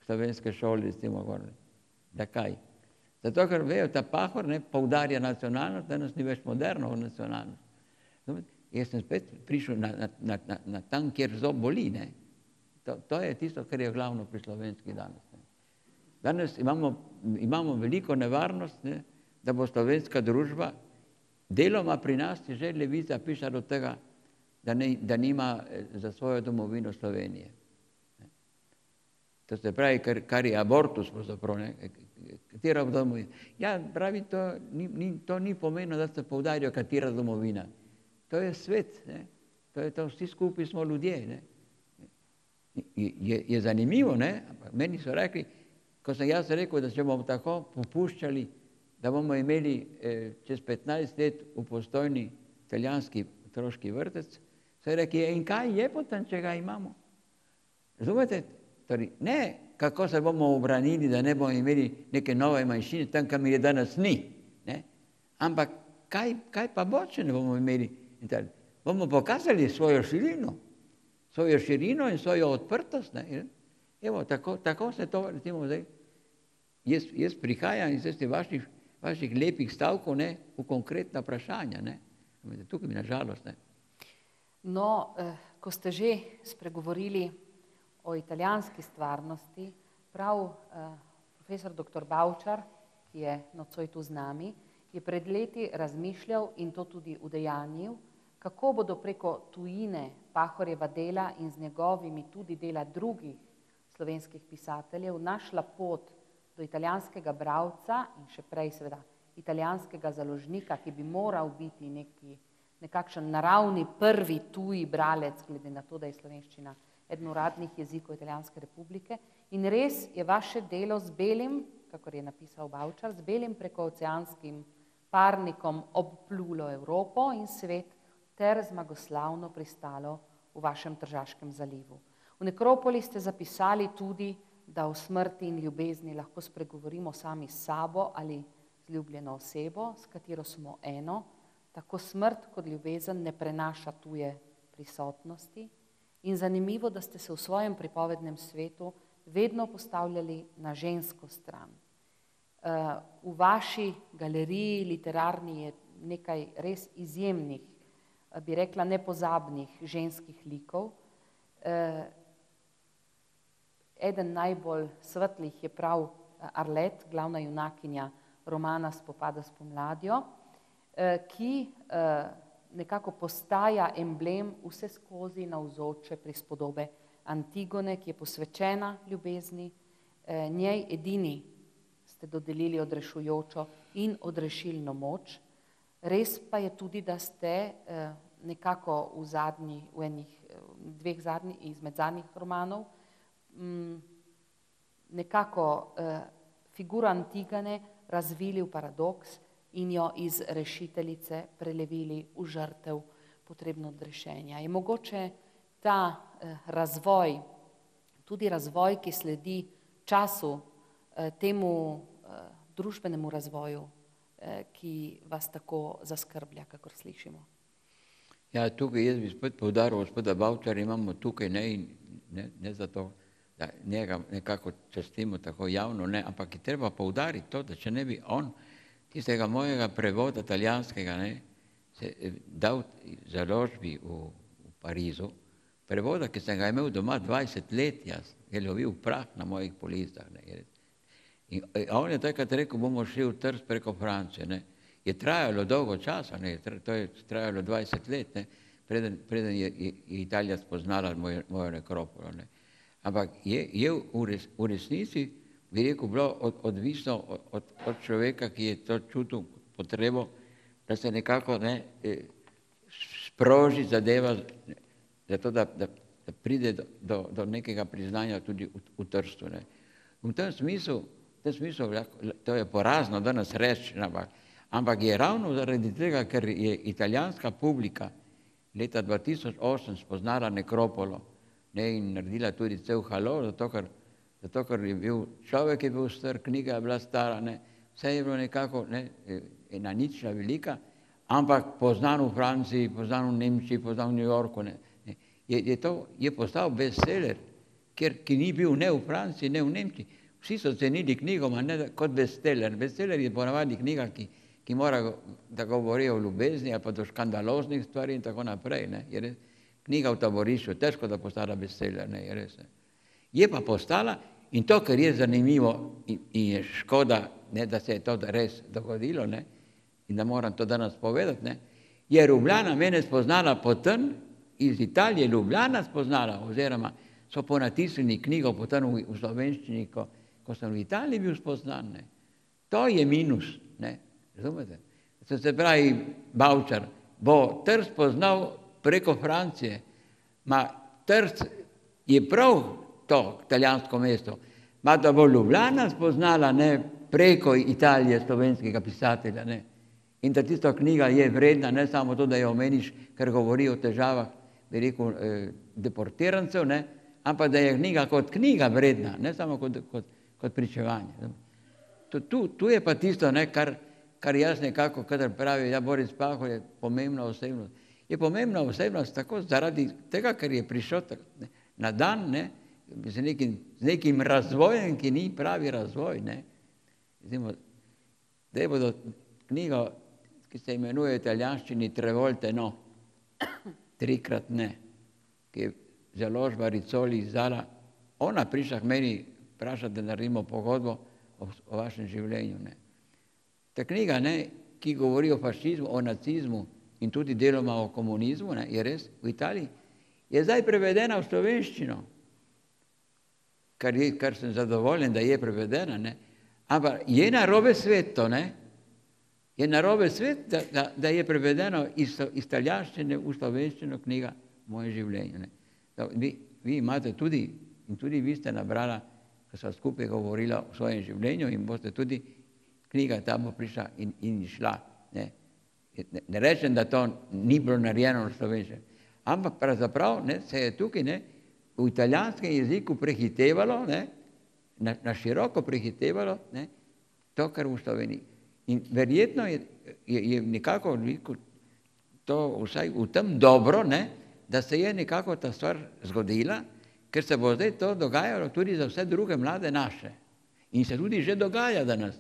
B: slovenske šole, recimo, gor. Da kaj? Zato, ker vejo, ta Pahor poudarja nacionalnost, danes ni več moderno v nacionalnost. Jaz sem spet prišel na tam, kjer zob boli. Ne? To je tisto, kar je glavno pri slovenski danes. Ne? Danes imamo veliko nevarnost, ne, da bo slovenska družba deloma pri nas, že levica piše do tega, da nima za svojo domovino Slovenije. To se pravi, kar je abortus, pravzaprav, katera domovina. Ja, pravi, to ni pomenilo, da se poudarja, katera domovina. To je svet, ne. To je to, vsi skupaj smo ljudje, ne. Je zanimivo, ne, meni so rekli, ko sem jaz rekel, da če bomo tako popuščali, da bomo imeli čez 15 let v Postojni italijanski otroški vrtec, so rekli, in kaj je potem, če ga imamo? Razumete? Torej, ne, kako se bomo obranili, da ne bomo imeli neke nove manjšine, tam, kam je danes ni. Ne? Ampak kaj pa bo, če ne bomo imeli? Bomo pokazali svojo širino in svojo odprtost. Ne? Evo, tako se to, recimo, zdaj, jaz prihajam iz vaših lepih stavkov, ne, v konkretna vprašanja. Ne? Tukaj mi nažalost. Ne?
A: No, ko ste že spregovorili o italijanski stvarnosti, prav profesor dr. Bavčar, ki je nocoj tu z nami, je pred leti razmišljal in to tudi udejanjil, kako bodo preko tujine Pahorjeva dela in z njegovimi tudi dela drugih slovenskih pisateljev našla pot do italijanskega bralca in še prej seveda italijanskega založnika, ki bi moral biti nekakšen naravni prvi tuji bralec, glede na to, da je slovenščina eden uradnih jezikov Italijanske republike. In res je vaše delo z belim, kakor je napisal Bavčar, z belim prekooceanskim parnikom obplulo Evropo in svet ter zmagoslavno pristalo v vašem Tržaškem zalivu. V Nekropoli ste zapisali tudi, da o smrti in ljubezni lahko spregovorimo sami s sabo ali z ljubljeno osebo, s katero smo eno, tako smrt kot ljubezen ne prenaša tuje prisotnosti. In zanimivo, da ste se v svojem pripovednem svetu vedno postavljali na žensko stran. V vaši galeriji literarni je nekaj res izjemnih, bi rekla nepozabnih ženskih likov. Eden najbolj svetlih je prav Arlet, glavna junakinja romana Spopada s pomladjo, ki nekako postaja emblem vse skozi navzoče prispodobe Antigone, ki je posvečena ljubezni, njej edini ste dodelili odrešujočo in odrešilno moč. Res pa je tudi, da ste nekako v enih izmed zadnjih romanov nekako figuro Antigone razvili v paradoks in jo iz rešiteljice prelevili v žrtev potrebno odrešenja. Je mogoče ta razvoj, tudi razvoj, ki sledi času, temu družbenemu razvoju, ki vas tako zaskrblja, kakor slišimo?
B: Ja, tukaj jaz bi spet poudaril gospoda Bavčarja, imamo tukaj ne zato, da njega nekako častimo tako javno, ne, ampak je treba poudariti to, da če ne bi on tistega mojega prevoda italijanskega se dal založbi v Parizu, prevoda, ki sem ga imel doma 20 let, jaz je lovil prah na mojih policah. In on je takrat rekel, bomo šli v Trst preko Francije. Je trajalo dolgo časa, to je trajalo 20 let, preden je Italija spoznala mojo nekropolo. Ampak je v resnici, bi rekel, bilo odvisno od človeka, ki je to čutil potrebo, da se nekako sproži zadeva, zato da pride do nekega priznanja tudi v Trstu. V tem smislu, to je porazno danes reči, ampak je ravno zaradi tega, ker je italijanska publika leta 2008 spoznala nekropolo in naredila tudi cel halo, zato ker je bil človek, je bil star, knjiga je bila stara, vse je bilo nekako ena ničla velika, ampak poznan v Franciji, poznan v Nemčiji, poznan v New Yorku. Je postal bestseller, ki ni bil ne v Franciji, ne v Nemčiji. Vsi so cenili knjigo kot bestseller. Bestseller je ponavadi knjiga, ki mora da govori o ljubezni ali pa do škandaloznih stvari in tako naprej. Knjiga v taborišču, težko da postala bestseller, je res. Je pa postala, in to, kar je zanimivo in je škoda, da se je to res dogodilo in da moram to danes povedati, je Ljubljana mene spoznala potem, iz Italije Ljubljana spoznala, oziroma so ponatisnili knjigo potem v slovenščini, ko sem v Italiji bil spoznan. To je minus, razumete? Se pravi, Bavčar bo Trst spoznal preko Francije, Trst je prav to italijansko mesto, da bo Ljubljana spoznala preko Italije slovenskega pisatelja. In da tista knjiga je vredna, ne samo to, da jo omeniš, ker govori o težavah, bi rekel, deportirancev, ampak da je knjiga kot knjiga vredna, ne samo kot pričevanje. Tu je pa tisto, kar jaz nekako, kadar pravi, Boris Pahor je pomembna osebnost. Je pomembna osebnost tako zaradi tega, ker je prišel na dan z nekim razvojem, ki ni pravi razvoj. Zdaj bodo knjigo, ki se imenuje v italijanščini Tre volte no, trikrat ne, ki je založba Rizzoli izdala. Ona prišla k meni vprašati, da naredimo pogodbo o vašem življenju. Ta knjiga, ki govori o fašizmu, o nacizmu in tudi deloma o komunizmu, je res v Italiji, je zdaj prevedena v slovenščino, kar sem zadovoljen, da je prevedena, ampak je narobe svet to, je narobe svet, da je prevedeno iz italijanščine v slovenščino knjiga Moje življenje. Vi imate tudi, in tudi vi ste nabrala, ko sva skupaj govorila o svojem življenju in boste tudi, knjiga ta bo prišla in išla. Ne rečem, da to ni bilo narejeno v slovenščini, ampak pravzaprav se je tukaj v italijanskem jeziku prehitevalo, na široko prehitevalo to, kar v Sloveniji. In verjetno je nekako to vsaj v tem dobro, da se je nekako ta stvar zgodila, ker se bo zdaj to dogajalo tudi za vse druge mlade naše. In se tudi že dogaja danes.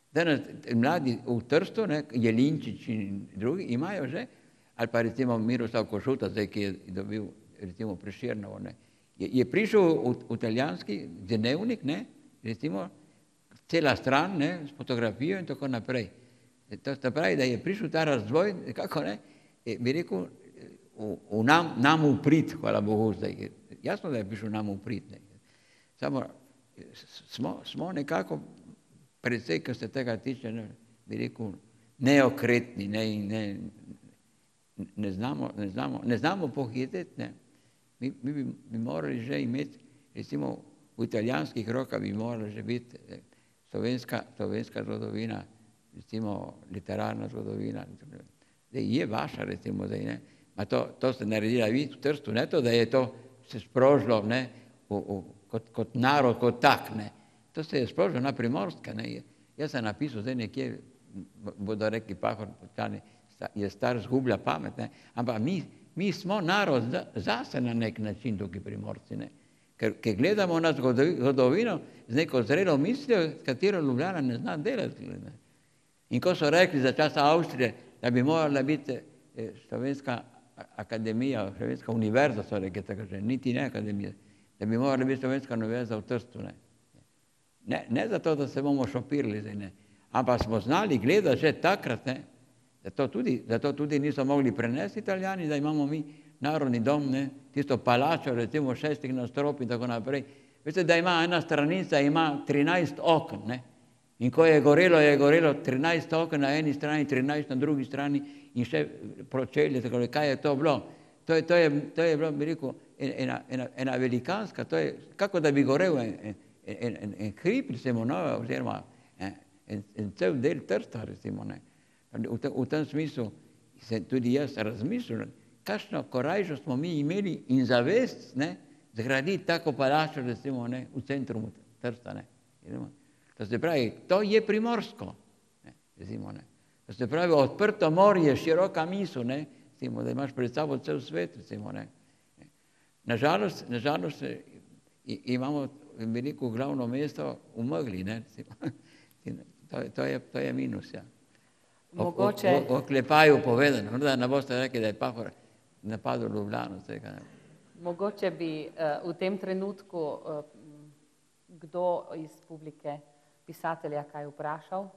B: Danes mladi v Trstu, Jelinčič in drugi, imajo že, ali pa recimo Miroslav Košuta, zdaj, ki je dobil recimo Prešernovo, je prišel v italijanski dnevnik, recimo cela stran, ne, s fotografijo in tako naprej. To pravi, da je prišel ta razvoj, kako ne, bi rekel, nam v prid, hvala Bogu zdaj. Jasno, da je prišel nam v prid. Ne. Samo smo nekako precej, ko se tega tiče, ne, bi rekel, neokretni, ne znamo pohiteti. Ne. Mi bi morali že imeti, recimo v italijanskih rokah bi morala že biti slovenska zgodovina, recimo literarna zgodovina. Zdaj je vaša, recimo, zdaj, ne. Ma to ste naredila vi v Trstu, ne to, da je to se sprožilo, ne, kot narod, kot tak, ne. To se je sprožilo na Primorska, ne. Jaz sem napisal zdaj nekje, bodo rekli Pahor, je star, zgublja pamet, ne. Ampak mi smo narod zase na nek način tukaj Primorci, ne. Ker gledamo na zgodovino z neko zrelo mislijo, s katero Ljubljana ne zna delati. Ne. In ko so rekli za časa Avstrije, da bi morala biti Slovenska akademija, Slovenska univerza, so rekli tako že, niti ne akademija, da bi morala biti Slovenska univerza v Trstu. Ne zato, da se bomo šopirali zdaj, ne. Ampak smo znali gledati že takrat, ne. Zato tudi niso mogli prenesti Italijani, da imamo mi narodni dom, ne, tisto palačo, recimo 6 nadstropij in tako naprej. Veste, da ima ena stranica, ima 13 okn, ne. In ko je gorelo 13 okn na eni strani, 13 na drugi strani in še pročelje, tako kaj je to bilo? To je bilo, bi rekel, ena velikanska, to je, kako da bi gorel en hrib, recimo, no, oziroma en cel del Trsta, recimo, ne. V tem smislu se tudi jaz razmišljam, kakšno korajžo smo mi imeli in zavest, ne, zgraditi tako palačo, recimo, ne, v centru Trsta, ne. To se pravi, to je primorsko, ne, recimo, ne. To se pravi, odprto morje, široka misel, ne, recimo, da imaš pred sabo cel svet, recimo, ne. Nažalost imamo veliko glavno mesto v megli, ne, recimo. To je minus, ja.
A: Mogoče...
B: Oklepaju povedano, da ne boste rekli, da je Pahor napadel Ljubljano.
A: Mogoče bi v tem trenutku kdo iz publike pisatelja kaj vprašal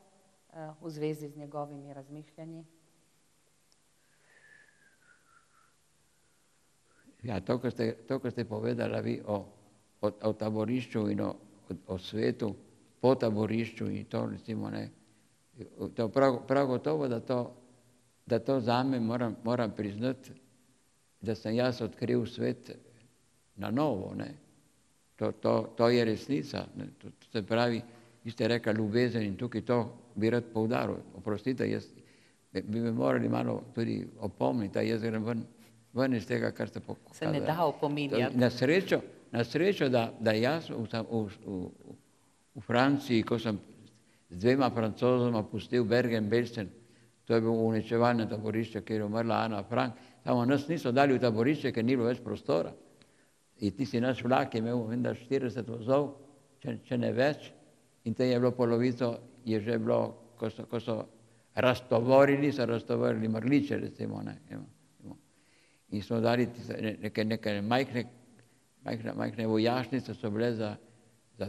A: v zvezi z njegovimi razmišljanji?
B: Ja, to, ko ste povedala vi o taborišču in o svetu po taborišču in to, recimo, ne, to prav gotovo, da to zame moram priznati, da sem jaz odkril svet na novo, ne. To je resnica, ne. To se pravi, vi ste rekli ljubezen in tukaj to bi rad poudaril. Oprostite, jaz bi me morali malo tudi opomniti, da jaz grem ven iz tega, kar ste pokazali.
A: Se ne da opominjati.
B: Na srečo, da jaz v Franciji, ko sem z 2 Francozoma pustil Bergen-Belsen, to je bilo uničevalno taborišče, kjer je umrla Ana Frank, samo nas niso dali v taborišče, ker ni bilo več prostora. In tisti naš vlak je imel 40 vozov, če ne več, in te je bilo polovico, je že bilo, ko so raztovorili mrliče, recimo, ne. In smo dali neke majhne vojašnice, so bile za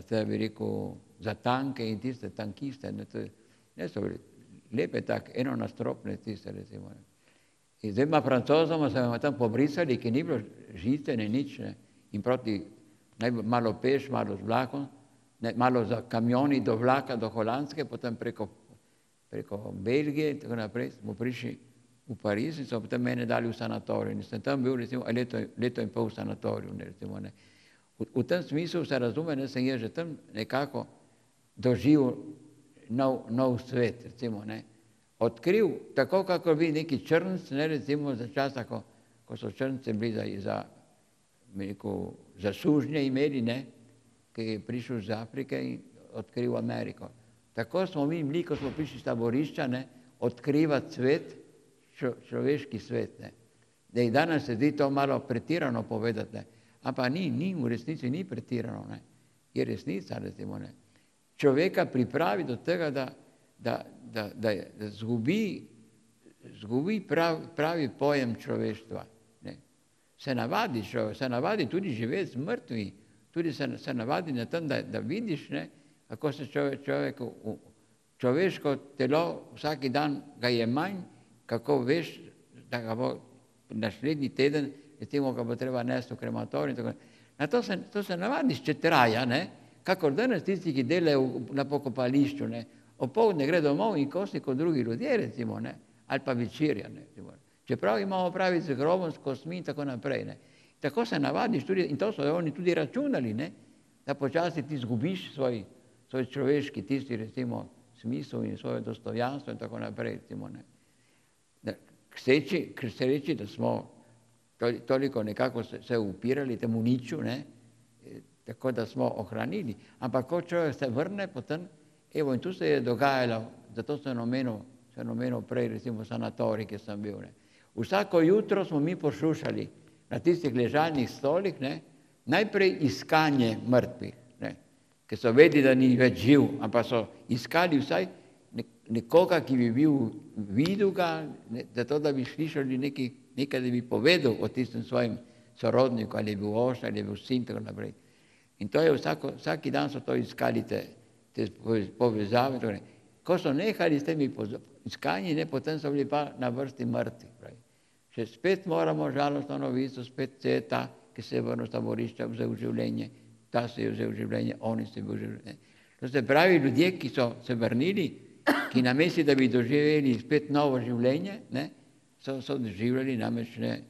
B: te, bi rekel, za tanke in tiste tankiste, ne so bili lepe tak, enonastropne tiste, recimo. In z 2 Francozoma smo tam pobrisali, ki ni bilo žice, ne nič, ne. In proti, malo peš, malo z vlakom, malo za kamioni do vlaka, do Holandske, potem preko Belgije in tako naprej smo prišli v Pariz in so potem mene dali v sanatorij. In sem tam bil, recimo, leto in pol v sanatoriju, ne, recimo, ne. V tem smislu se razume, da sem jaz že tam nekako doživel nov svet, recimo, ne. Odkril, tako kako bi neki črnc, ne, recimo, za časa, ko so črnce bili za sužnje imeli, ne, ki je prišel iz Afrike in odkril Ameriko. Tako smo mi bili, ko smo prišli iz taborišča, ne, odkrivati svet, človeški svet, ne. Da danes se zdi to malo pretirano povedati, ne. Ampak v resnici ni pretirano, ne. Je resnica, recimo, ne. Človeka pripravi do tega, da zgubi pravi pojem človeštva, ne. Se navadi tudi živeti z mrtvimi, tudi se navadi na tem, da vidiš, ne, kako se človeško telo vsak dan ga je manj, kako veš, da ga bo naslednji teden, recimo ga bo treba nesti v krematorij. Na to se navadiš, če traja, ne? Kakor danes tisti, ki delajo na pokopališču, ne? Opoldne gre domov in kosi kot drugi ljudje, recimo, ne? Ali pa večerja, ne? Čeprav imamo pravi z grobom, s kostmi in tako naprej, ne? Tako se navadiš tudi, in to so oni tudi računali, ne? Da počasi ti zgubiš svoj človeški tisti, recimo, smisel in svoje dostojanstvo in tako naprej, recimo, ne. K sreči, da smo toliko nekako se upirali temu niču, ne, tako da smo ohranili. Ampak ko človek se vrne potem, evo, in tu se je dogajalo, zato sem omenil prej, recimo, sanatorij, ki sem bil, ne. Vsako jutro smo mi poslušali na tistih ležalnih stolih, ne, najprej iskanje mrtvih, ne, ki so vedeli, da ni več živ, ampak so iskali vsaj nekoga, ki bi videl ga, zato da bi slišali nekaj, da bi povedal o tistem svojim sorodniku, ali je bil oče, ali je bil sin, tako naprej. In to je vsaki dan so to iskali te povezave. Ko so nehali s temi iskanji, ne, potem so bili pa na vrsti mrtvi. Še spet moramo žalostno novico, spet se je ta, ki se je vrnil z taborišča, vzel življenje, ta se je vzel življenje, oni se je vzel življenje. To se pravi, ljudje, ki so se vrnili, ki namesto, da bi doživeli spet novo življenje, ne, so doživljali namreč, ne,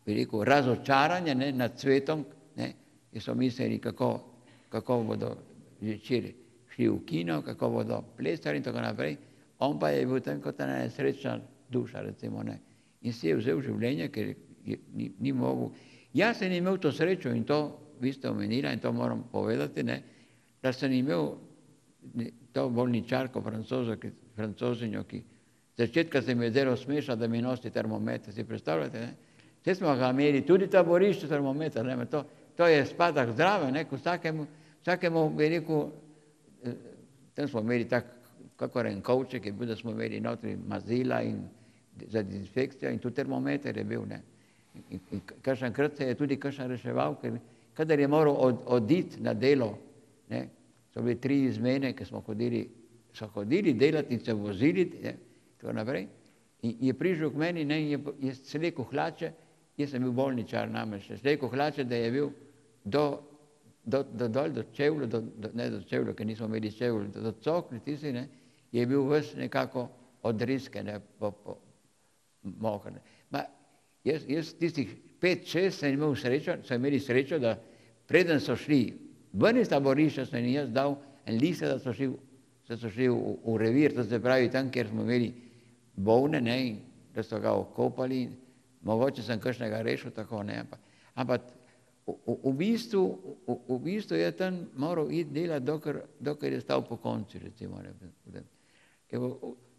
B: bi rekel, razočaranje, ne, nad svetom, ne, ki so mislili, kako bodo večer šli v kino, kako bodo plesali in tako naprej. On pa je bil tam kot ena nesrečna duša, recimo, ne. In si je vzel življenje, ker ni mogel. Jaz sem imel to srečo in to vi ste omenila in to moram povedati, ne, da sem imel to bolničarko francozinjo, ki začetka se mi je zdelo smešno, da mi nosi termometer, si predstavljate, ne? Vse smo ga imeli, tudi taborišče termometer, ne, to je spada zdrave, ne, vsakemu bi rekel, tam smo imeli tak, kakor en kovček je bil, da smo imeli notri mazila in za dezinfekcijo in tudi termometer je bil, ne. In kakšenkrat se je tudi kakšen reševal, ker kadar je moral oditi na delo, ne, so bili 3 izmene, ki so hodili delati in se vozili, ne, tako naprej. In je prišel k meni, ne, in je slekel hlače, jaz sem bil bolničar namreč, slekel hlače, da je bil do čevlja, ne do čevlja, ker nismo imeli čevlja, do cokli tisti, ne, je bil ves nekako odrisken, ne, moker. Jaz tistih 5-6 so imeli srečo, da preden so šli ven iz taborišča, sem jaz dal en list, da so šli v revir, to se pravi tam, kjer smo imeli bolne, ne, in da so ga okopali, mogoče sem kakšnega rešil, tako, ne, ampak v bistvu je tam moral iti delati, dokler je stal po koncu, recimo.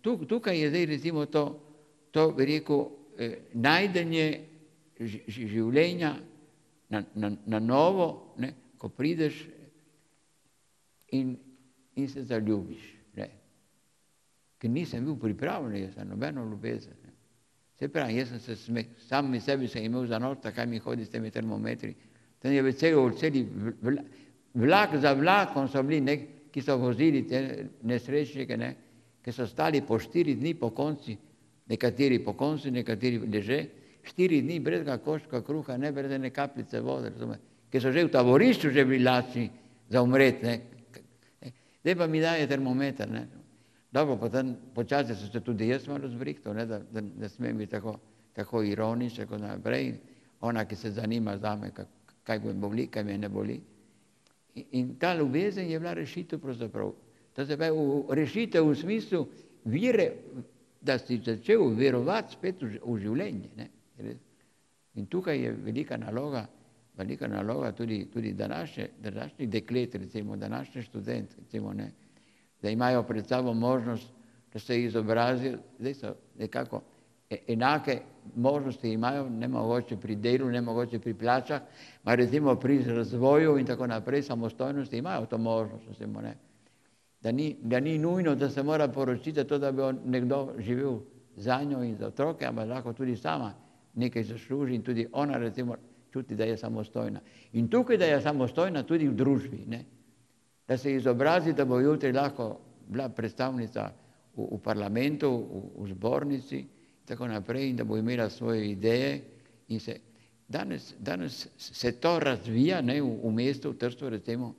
B: Tukaj je zdaj, recimo, to bi rekel, najdenje življenja na novo, ne, ko prideš in se zaljubiš, ne. Ker nisem bil pripravljen, jaz sem nobeno ljubezen. Ne. Se pravi, jaz sem se sam mi sebi sem imel za norca, kaj mi hodi s temi termometri. Tam je celi vlak za vlakom so bili, ne, ki so vozili te nesrečnike, ne, ki so stali po 4 dni po konci, nekateri po koncu, nekateri leže, 4 dni brez koščka kruha, ne brez ene kapljice vode, ki so že v taborišču že bili lačni za umret, ne. Zdaj pa mi daje termometer, ne. Dobro, potem počasi so se tudi jaz malo zbrihtal, ne, da smem biti tako ironičen, kot naprej, ona, ki se zanima zame, kaj me boli, kaj me ne boli. In ta ljubezen je bila rešitev pravzaprav. To se pravi, rešitev v smislu vire, da si začel verovati spet v življenje, ne. In tukaj je velika naloga tudi današnjih deklet, recimo, današnjih študent, recimo, ne, da imajo pred sabo možnost, da se izobrazijo, zdaj so nekako enake možnosti imajo, ne mogoče pri delu, ne mogoče pri plačah, ma recimo pri razvoju in tako naprej, samostojnosti imajo to možnost, recimo, ne. Da ni nujno, da se mora poročiti to, da bi nekdo živel za njo in za otroke, ampak lahko tudi sama nekaj zasluži in tudi ona, recimo, čuti, da je samostojna. In tukaj, da je samostojna tudi v družbi, ne. da se izobrazi, da bo jutri lahko bila predstavnica v parlamentu, v zbornici in tako naprej, in da bo imela svoje ideje. In danes se to razvija, ne, v mestu, v Trstu, recimo,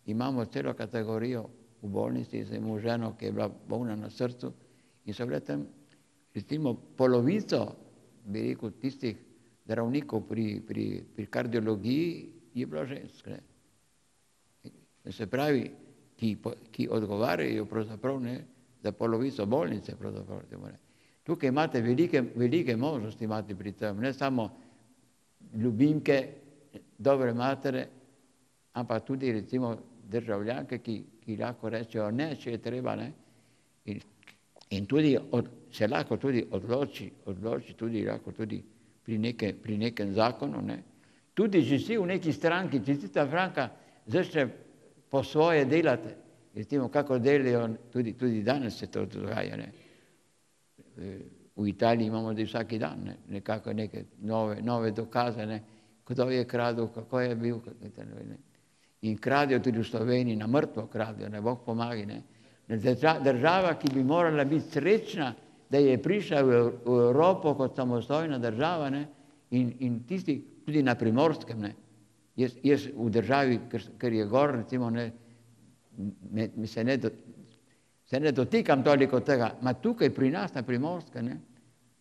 B: imamo celo kategorijo v bolnici za eno ženo, ki je bila bolna na srcu, in so bile tam, recimo, polovico, bi rekel, tistih zdravnikov pri kardiologiji je bilo žensk. Se pravi, ki odgovarjajo pravzaprav, ne, za polovico bolnice. Tukaj imate velike možnosti imate pri tem, ne samo ljubimke, dobre matere, ampak tudi recimo državljanke, ki lahko rečejo ne, če je treba, ne. In tudi se lahko tudi odloči tudi lahko tudi pri nekem zakonu, ne. Tudi že si v neki stranki, če si ta stranka začne po svoje delati, recimo kako delajo, tudi danes se to dogaja, ne. V Italiji imamo zdaj vsaki dan, ne, nekako neke nove dokaze, ne, kdo je kradel, kako je bil, ne. In kradijo tudi v Sloveniji, na mrtvo kradijo, ne, Bog pomagi, ne. Država, ki bi morala biti srečna, da je prišla v Evropo kot samostojna država, ne, in tisti tudi na Primorskem, ne. Jaz v državi, ker je gor, recimo, ne, se ne dotikam toliko tega, ma tukaj pri nas na Primorskem, ne,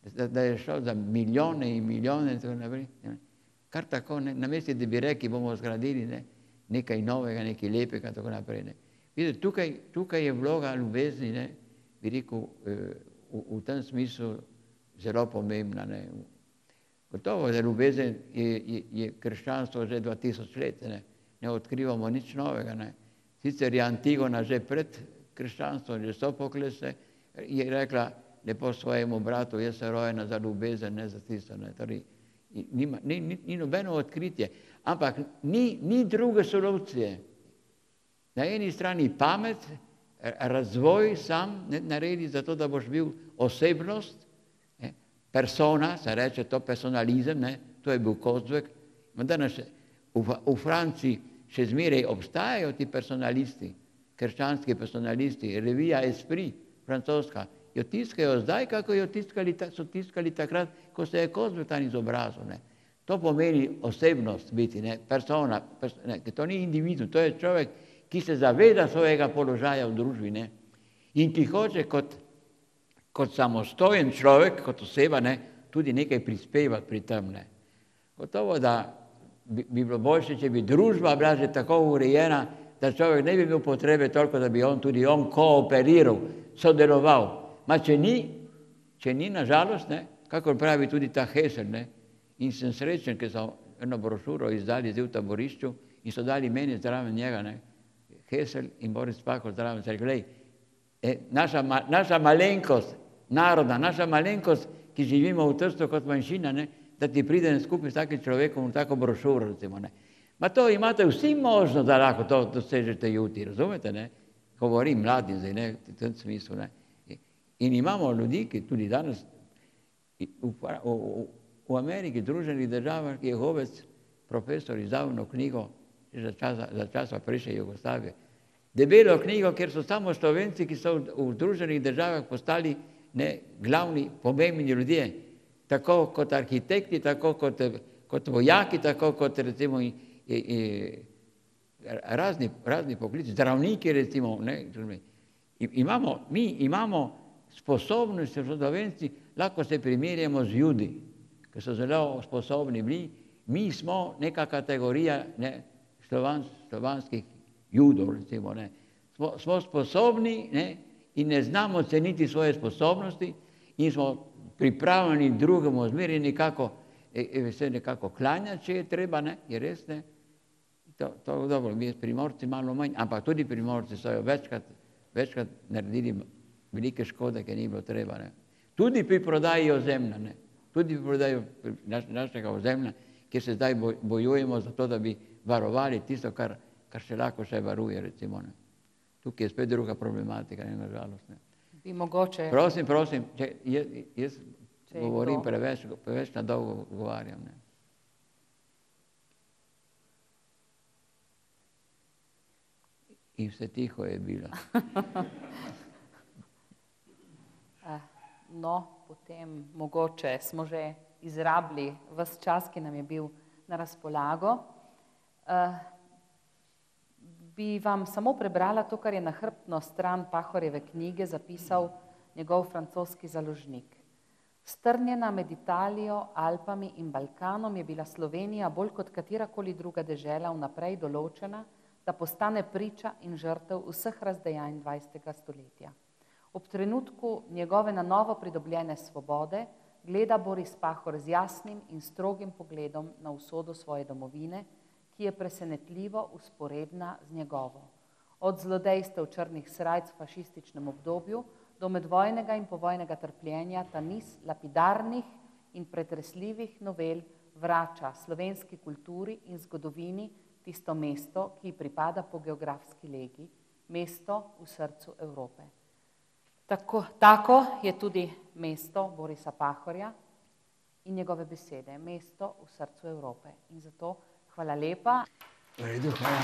B: da je šlo za milijone in milijone in tako naprej, ne. Kar tako, ne, namesto da bi rekli, bomo zgradili, ne, nekaj novega, nekaj lepega in tako naprej, ne. Vidite, tukaj je vloga ljubezni, ne, bi rekel, v tem smislu zelo pomembna, ne. Gotovo, da ljubezen je krščanstvo že 2000 let, ne odkrivamo nič novega, ne. Sicer je Antigona že pred krščanstvom, že Sofokles je rekla lepo svojemu bratu, jaz sem rojena za ljubezen, ne za tisto, ne. Torej, ni nobeno odkritje, ampak ni druge solucije. Na eni strani pamet, razvoj sam naredi za to, da boš bil osebnost, persona, se reče to personalizem, ne, to je bil Kozvek. Danes v Franciji še zmeraj obstajajo ti personalisti, krščanski personalisti, revija Esprit, francoska, jo tiskajo zdaj, kako so tiskali takrat, ko se je Kozvek tam izobrazil, ne. To pomeni osebnost biti, ne, persona, to ni individu, to je človek, ki se zaveda svojega položaja v družbi, ne, in ki hoče kot samostojen človek, kot oseba, ne, tudi nekaj prispevati pri tem, ne. Gotovo, da bi bilo boljše, če bi družba bila že tako urejena, da človek ne bi imel potrebe toliko, da bi tudi on kooperiral, sodeloval. Ma če ni na žalost, ne, kakor pravi tudi ta Hesel, ne, in sem srečen, ker so eno brošuro izdali zdaj v taborišču in so dali meni zraven njega, ne, Hesel in Boris Pahor zraven, se glej, naša malenkost, narodna, naša malenkost, ki živimo v Trstu kot manjšina, ne, da ti pride skupaj s takim človekom v tako brošuro, recimo, ne. Ma to imate vsi možnost, da lahko to dosežete jutri, razumete, ne? Govorim mladim zdaj, ne, v tem smislu, ne. In imamo ljudi, ki tudi danes v Ameriki, Združenih državah, Jehovec, profesor, izdal eno knjigo za časa prejšnje Jugoslavije. Debelo knjigo, kjer so samo Slovenci, ki so v Združenih državah postali, ne, glavni, pomembni ljudje, tako kot arhitekti, tako kot vojaki, tako kot recimo razni poklici, zdravniki recimo, ne. Mi imamo sposobnost, Slovenci, lahko se primerjamo z Judi, ki so zelo sposobni bili, mi smo neka kategorija, ne, slovanskih Judov, recimo, ne. Smo sposobni, ne, in ne znamo ceniti svoje sposobnosti in smo pripravljeni drugemu zmeraj nekako klanjati, če je treba, ne, je res, ne. To dobro, mi Primorci malo manj, ampak tudi Primorci so jo večkrat naredili velike škode, ki ni bilo treba, ne. Tudi pri prodaji ozemlja, ne. Tudi pri prodaji našega ozemlja, kjer se zdaj bojujemo za to, da bi varovali tisto, kar se lahko še varuje, recimo, ne. Tukaj je spet druga problematika, ne, nažalost, ne.
A: Bi mogoče...
B: Prosim, jaz govorim preveč na dolgo govarjam, ne. in vse tiho je bilo.
A: No, potem mogoče smo že izrabili ves čas, ki nam je bil na razpolago. Bi vam samo prebrala to, kar je na hrbtno stran Pahorjeve knjige zapisal njegov francoski založnik. Strnjena med Italijo, Alpami in Balkanom je bila Slovenija bolj kot katerakoli druga dežela vnaprej določena, da postane priča in žrtev vseh razdejanj 20. stoletja. Ob trenutku njegove na novo pridobljene svobode gleda Boris Pahor z jasnim in strogim pogledom na usodo svoje domovine, ki je presenetljivo usporedna z njegovo. Od zlodejstev črnih srajc v fašističnem obdobju do medvojnega in povojnega trpljenja ta niz lapidarnih in pretresljivih novel vrača slovenski kulturi in zgodovini tisto mesto, ki ji pripada po geografski legi, mesto v srcu Evrope. Tako je tudi mesto Borisa Pahorja in njegove besede, mesto v srcu Evrope. In zato hvala lepa.
B: V redu, hvala.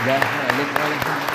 B: Da, hvala lepa.